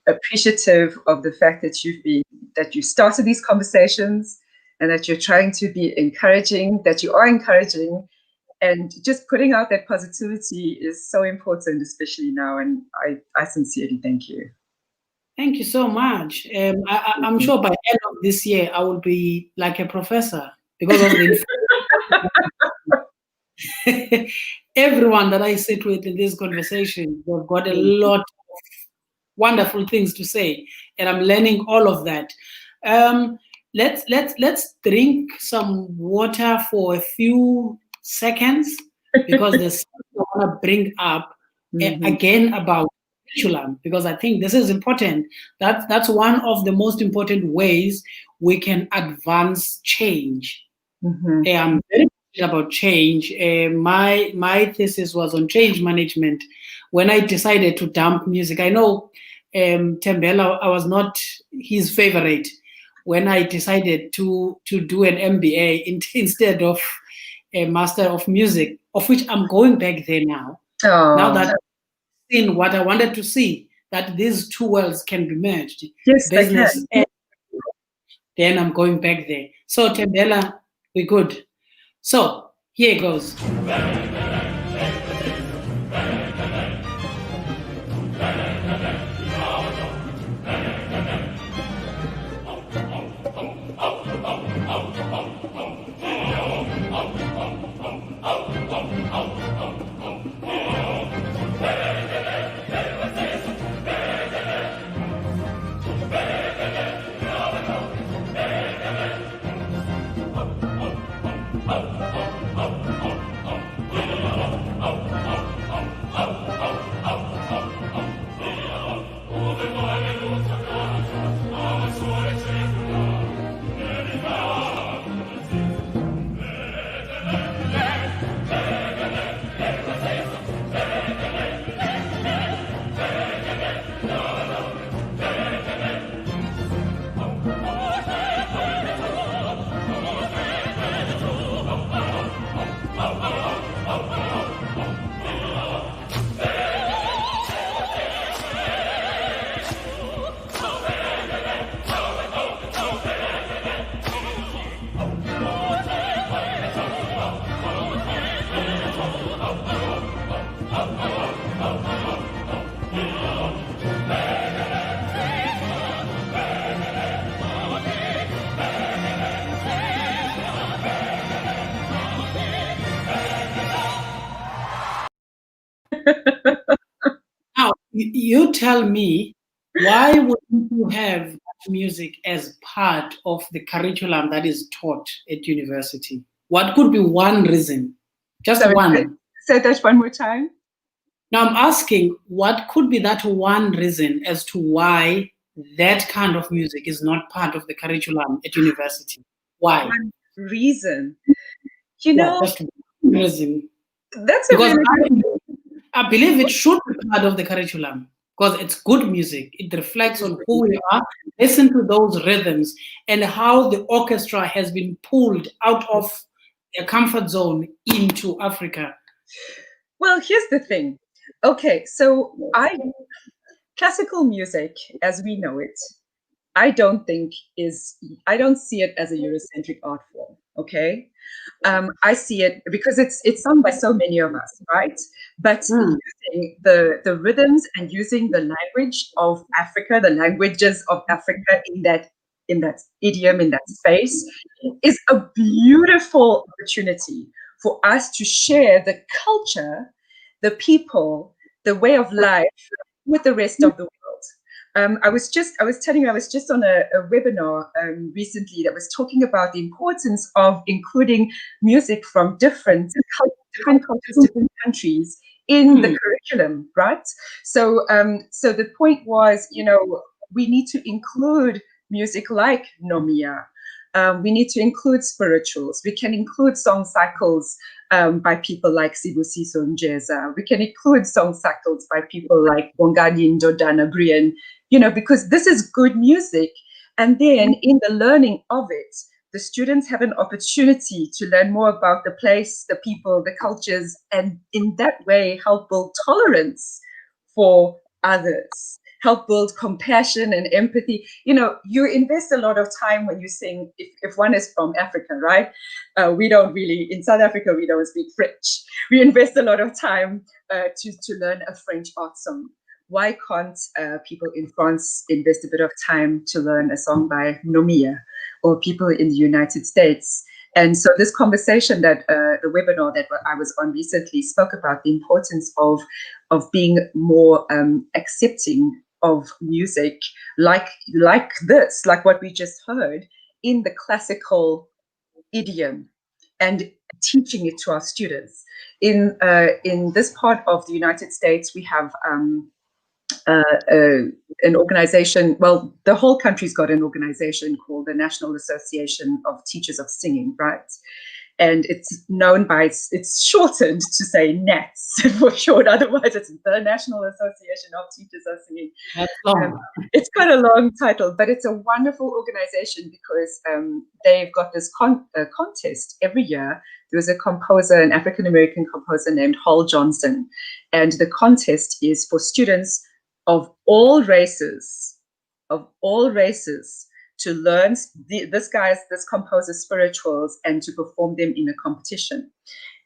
appreciative of the fact that you started these conversations and that you're trying to be encouraging, that you are encouraging, and just putting out that positivity is so important, especially now. And I sincerely thank you. Thank you so much. I'm sure by the end of this year, I will be like a professor because of the everyone that I sit with in this conversation, they've got a lot of wonderful things to say, and I'm learning all of that. Let's drink some water for a few seconds, because there's something I want to bring up again about curriculum, because I think this is important. That's one of the most important ways we can advance change. I'm very passionate about change. My thesis was on change management. When I decided to dump music, I know Tembela, I was not his favorite when I decided to do an MBA instead of a Master of Music, of which I'm going back there now. Oh. Now that I've seen what I wanted to see, that these two worlds can be merged, yes, business and then I'm going back there. So Tembela, we're good. So here it goes. Now, you tell me, why wouldn't you have music as part of the curriculum that is taught at university? What could be one reason? Just one. Say that one more time. Now I'm asking, what could be that one reason as to why that kind of music is not part of the curriculum at university? Why? One reason. You know, just one reason. That's because I believe it should be part of the curriculum, because it's good music. It reflects on who we are. Listen to those rhythms and how the orchestra has been pulled out of their comfort zone into Africa. Well, here's the thing. Okay, so classical music, as we know it, I don't see it as a Eurocentric art form. Okay, I see it because it's sung by so many of us, right? But using the rhythms and using the language of Africa, the languages of Africa in that idiom, in that space, is a beautiful opportunity for us to share the culture, the people, the way of life with the rest of the world. I was telling you, I was just on a webinar recently that was talking about the importance of including music from different cultures, different countries in the curriculum, right? So the point was, we need to include music like Nomia. We need to include spirituals. We can include song cycles by people like Sibusiso Njeza. We can include song cycles by people like Bongani Ndodana Brian, because this is good music. And then in the learning of it, the students have an opportunity to learn more about the place, the people, the cultures, and in that way help build tolerance for others, help build compassion and empathy. You invest a lot of time when you sing, if one is from Africa, right? We don't really, in South Africa, we don't speak French. We invest a lot of time to learn a French art song. Why can't people in France invest a bit of time to learn a song by Nomia, or people in the United States And so this conversation that the webinar that I was on recently spoke about the importance of being more accepting of music like this, like what we just heard, in the classical idiom, and teaching it to our students. In this part of the United States, we have an organization, well, the whole country's got an organization called the National Association of Teachers of Singing, right? And it's known by, it's shortened to say NATS for short, otherwise it's the National Association of Teachers of Singing. That's long. It's quite a long title, but it's a wonderful organization because they've got this contest every year. There was a composer, an African-American composer named Hall Johnson, and the contest is for students of all races, to learn this composer's spirituals and to perform them in a competition.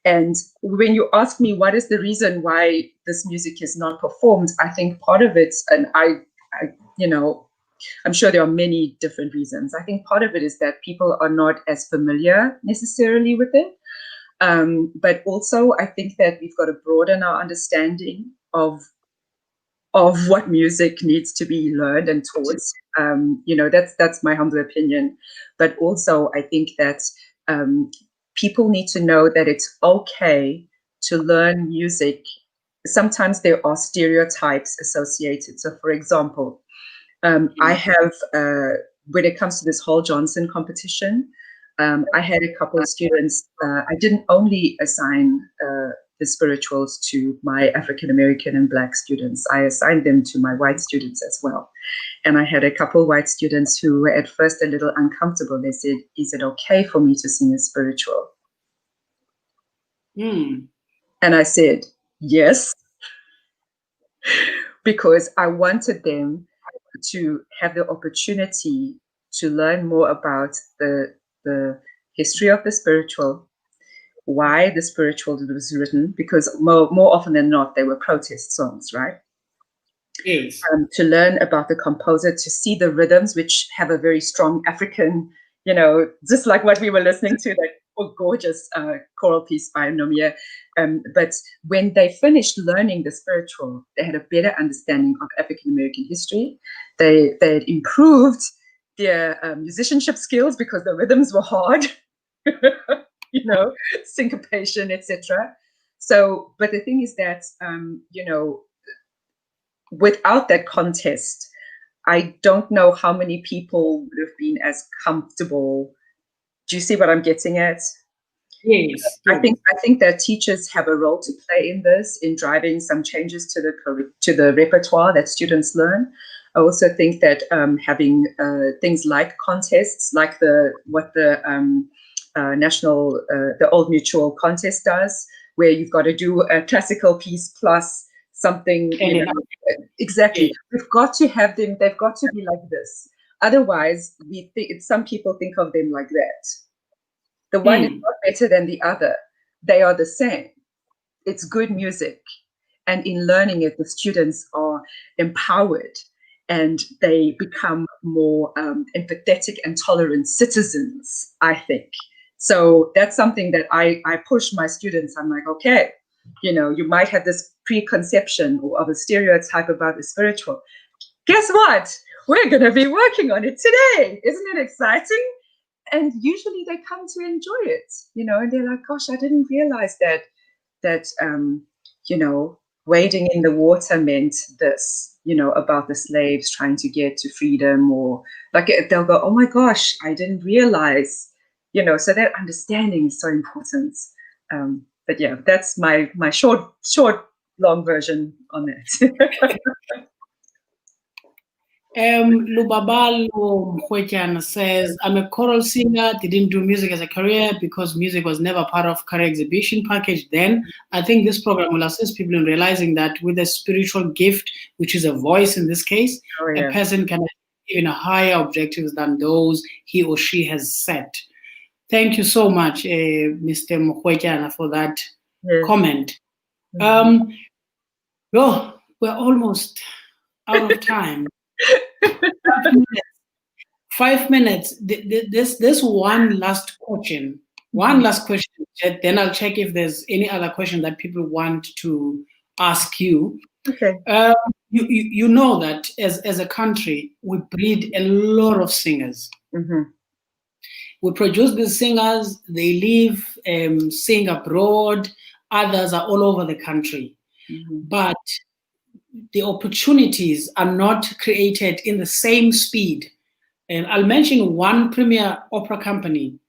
And when you ask me what is the reason why this music is not performed, I think part of it, and I I'm sure there are many different reasons. I think part of it is that people are not as familiar necessarily with it. But also I think that we've got to broaden our understanding of what music needs to be learned and taught. That's my humble opinion. But also I think that people need to know that it's okay to learn music. Sometimes there are stereotypes associated. So for example, I have, when it comes to this Hall Johnson competition, I had a couple of students. I didn't only assign the spirituals to my African-American and Black students. I assigned them to my white students as well. And I had a couple white students who were at first a little uncomfortable. They said, is it okay for me to sing a spiritual? And I said, yes, because I wanted them to have the opportunity to learn more about the history of the spiritual, why the spiritual was written, because more often than not, they were protest songs, right? Yes. To learn about the composer, to see the rhythms, which have a very strong African, just like what we were listening to, that gorgeous choral piece by Nomia. But when they finished learning the spiritual, they had a better understanding of African American history. They had improved their musicianship skills because the rhythms were hard, syncopation, etc. So, but the thing is that, without that contest, I don't know how many people would have been as comfortable. Do you see what I'm getting at? Yes. I think that teachers have a role to play in this, in driving some changes to the repertoire that students learn. I also think that having things like contests, like the Old Mutual contest does, where you've got to do a classical piece plus something. Exactly. We've got to have them. They've got to be like this. Otherwise, some people think of them like that. The one is not better than the other. They are the same. It's good music. And in learning it, the students are empowered and they become more empathetic and tolerant citizens, I think. So that's something that I push my students. I'm like, okay, you might have this preconception of a stereotype about the spiritual. Guess what? We're going to be working on it today. Isn't it exciting? And usually they come to enjoy it, and they're like, gosh, I didn't realize that wading in the water meant this, about the slaves trying to get to freedom, or like they'll go, oh my gosh, I didn't realize, so that understanding is so important. But yeah, that's my short, long version on it. Lubabalo Mkhwetyana says, I'm a choral singer, didn't do music as a career because music was never part of career exhibition package then. I think this program will assist people in realizing that with a spiritual gift, which is a voice in this case, a person can achieve even higher objectives than those he or she has set. Thank you so much, Mr. Mkhwetyana, for that comment. We're almost out of time. 5 minutes. 5 minutes. This one last question. One last question, then I'll check if there's any other question that people want to ask you. Okay. You know that as a country, we breed a lot of singers. We produce these singers, they live, sing abroad, others are all over the country. But the opportunities are not created in the same speed. And I'll mention one premier opera company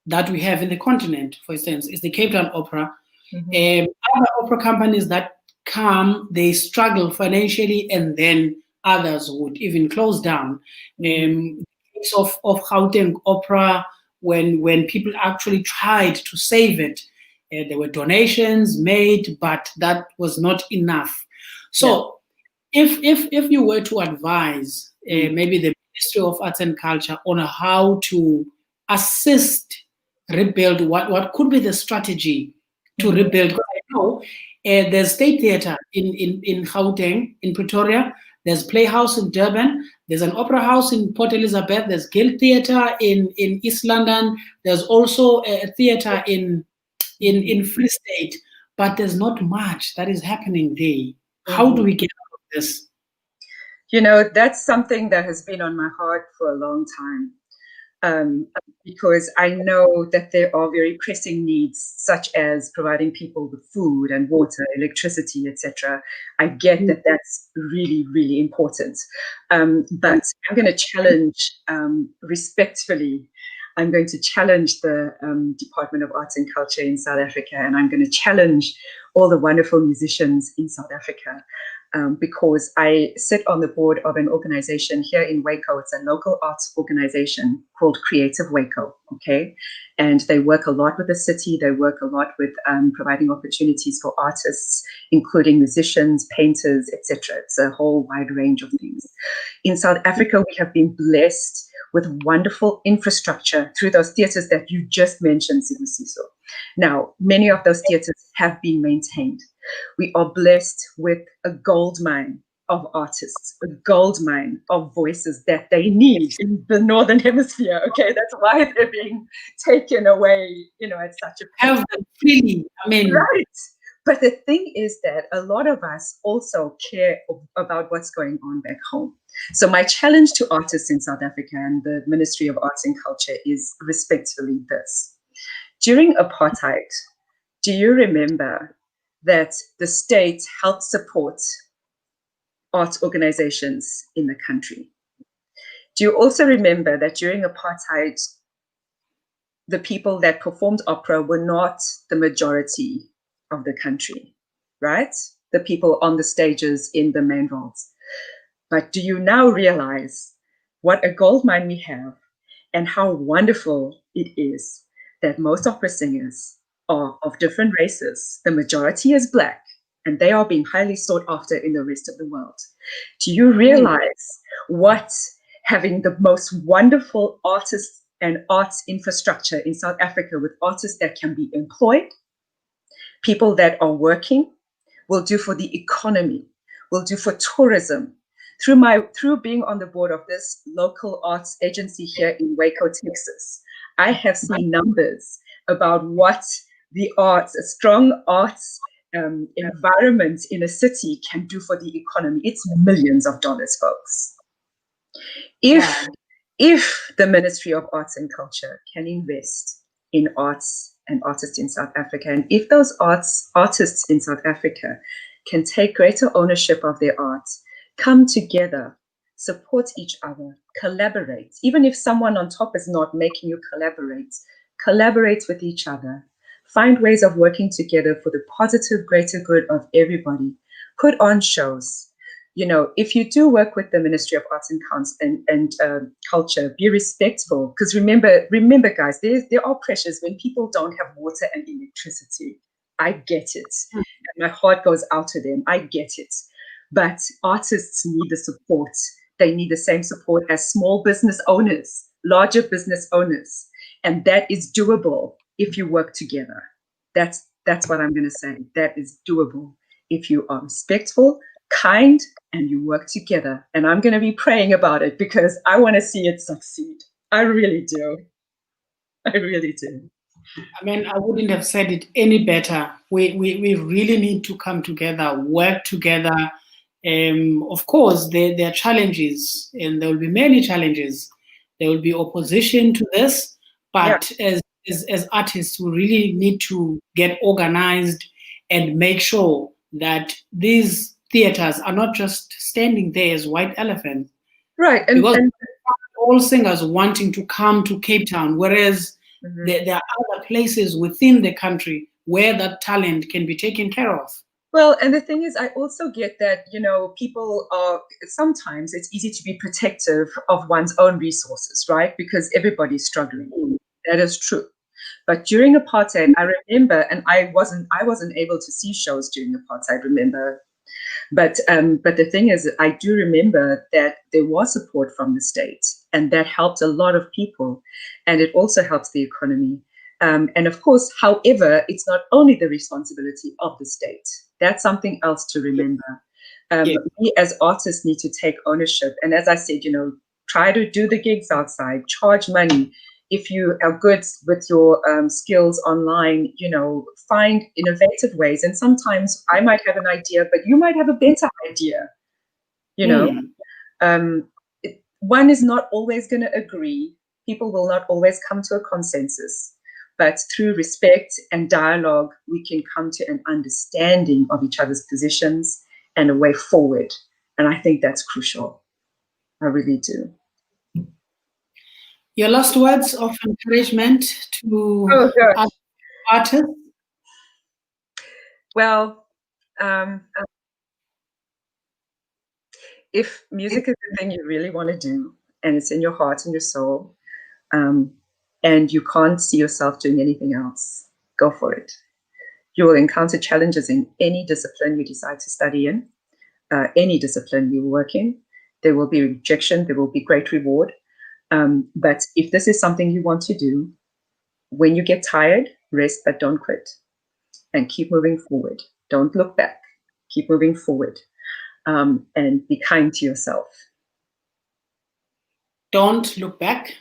that we have in the continent, for instance, is the Cape Town Opera. Other opera companies that come, they struggle financially, and then others would even close down. In the case of Gauteng Opera, when people actually tried to save it, there were donations made, but that was not enough. So if you were to advise maybe the Ministry of Arts and Culture on how to assist rebuild, what could be the strategy to rebuild? I know there's State Theatre in Gauteng, in Pretoria. There's Playhouse in Durban. There's an Opera House in Port Elizabeth. There's Guild Theatre in East London. There's also a theatre in Free State. But there's not much that is happening there. How do we get out of this? You know, that's something that has been on my heart for a long time. Because I know that there are very pressing needs, such as providing people with food and water, electricity, etc. I get that that's really, really important. But I'm going to challenge, respectfully, I'm going to challenge the Department of Arts and Culture in South Africa, and I'm going to challenge all the wonderful musicians in South Africa. Because I sit on the board of an organization here in Waco. It's a local arts organization called Creative Waco, okay? And they work a lot with the city. They work a lot with providing opportunities for artists, including musicians, painters, etc. It's a whole wide range of things. In South Africa, we have been blessed with wonderful infrastructure through those theaters that you just mentioned, Sibusiso. Now, many of those theaters have been maintained. We are blessed with a gold mine of artists, a gold mine of voices that they need in the Northern Hemisphere. Okay, that's why they're being taken away, you know, at such a have them freely. I mean, right. But the thing is that a lot of us also care about what's going on back home. So my challenge to artists in South Africa and the Ministry of Arts and Culture is respectfully this. During apartheid, do you remember that the state helped support arts organizations in the country? Do you also remember that during apartheid, the people that performed opera were not the majority of the country, right? The people on the stages in the main roles. But do you now realize what a goldmine we have and how wonderful it is that most opera singers are of different races? The majority is Black, and they are being highly sought after in the rest of the world. Do you realize what having the most wonderful artists and arts infrastructure in South Africa with artists that can be employed, people that are working, will do for the economy, will do for tourism? Through being on the board of this local arts agency here in Waco, Texas, I have seen numbers about what the arts, a strong arts environment in a city can do for the economy. It's millions of dollars, folks. If the Ministry of Arts and Culture can invest in arts and artists in South Africa, and if those artists in South Africa can take greater ownership of their art, come together, support each other, collaborate. Even if someone on top is not making you collaborate with each other. Find ways of working together for the positive, greater good of everybody. Put on shows. You know, if you do work with the Ministry of Arts and Culture, be respectful. Because remember, guys, there are pressures when people don't have water and electricity. I get it. And my heart goes out to them. I get it. But artists need the support. They need the same support as small business owners, larger business owners. And that is doable if you work together. That's what I'm going to say. That is doable if you are respectful, kind, and you work together. And I'm going to be praying about it because I want to see it succeed. I really do. I really do. I mean, I wouldn't have said it any better. We really need to come together, work together. Of course, there are challenges, and there will be many challenges. There will be opposition to this, but as artists, we really need to get organized and make sure that these theaters are not just standing there as white elephants. Right, because all singers wanting to come to Cape Town, whereas there are other places within the country where that talent can be taken care of. Well, and the thing is, I also get that, people are, sometimes it's easy to be protective of one's own resources, right? Because everybody's struggling. That is true. But during apartheid, I remember, and I wasn't able to see shows during apartheid, remember. But the thing is, I do remember that there was support from the state, and that helped a lot of people, and it also helps the economy. And of course, however, it's not only the responsibility of the state. That's something else to remember. We as artists need to take ownership. And as I said, try to do the gigs outside, charge money. If you are good with your skills online, find innovative ways. And sometimes I might have an idea, but you might have a better idea. One is not always going to agree. People will not always come to a consensus. But through respect and dialogue, we can come to an understanding of each other's positions and a way forward. And I think that's crucial. I really do. Your last words of encouragement to artists? Well, if music is the thing you really want to do, and it's in your heart and your soul, and you can't see yourself doing anything else, go for it. You will encounter challenges in any discipline you decide to study in, any discipline you work in. There will be rejection, there will be great reward. But if this is something you want to do, when you get tired, rest, but don't quit. And keep moving forward. Don't look back. Keep moving forward. And be kind to yourself. Don't look back.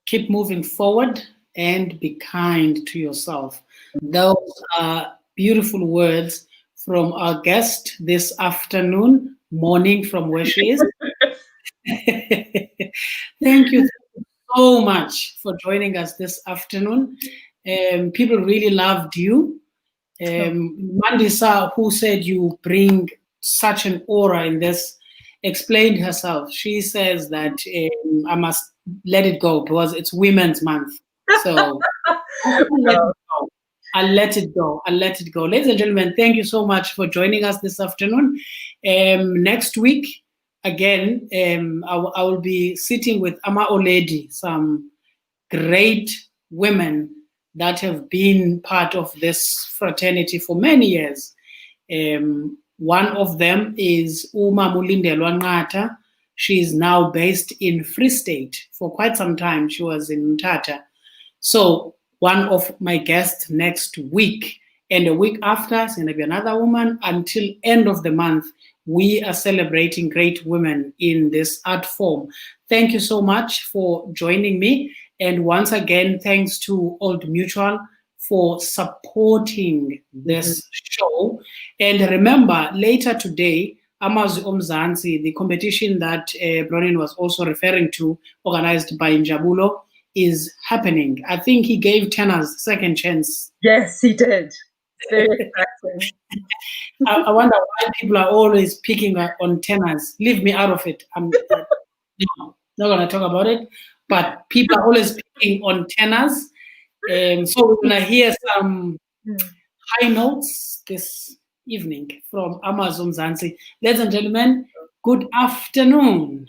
Keep moving forward and be kind to yourself. Those are beautiful words from our guest this morning from where she is. Thank you so much for joining us this afternoon. People really loved you. Mandisa, who said you bring such an aura in this, explained herself. She says that I must let it go because it's Women's Month. So I'll let it go. Ladies and gentlemen, thank you so much for joining us this afternoon. Next week, again, I will be sitting with Ama Oledi, some great women that have been part of this fraternity for many years. One of them is Uma Mulindelwa Nqatha. She is now based in Free State. For quite some time, she was in Mthatha. So one of my guests next week, and a week after, it's going to be another woman. Until end of the month, we are celebrating great women in this art form. Thank you so much for joining me. And once again, thanks to Old Mutual for supporting this show. And remember, later today, Amazwi Omzansi, the competition that Bronwen was also referring to, organized by Njabulo, is happening. I think he gave tenors second chance. Yes, he did. Very exciting. I wonder why people are always picking on tenors. Leave me out of it. I'm not going to talk about it. But people are always picking on tenors. So we're going to hear some high notes this evening from Amazwi Omzansi. Ladies and gentlemen, good afternoon.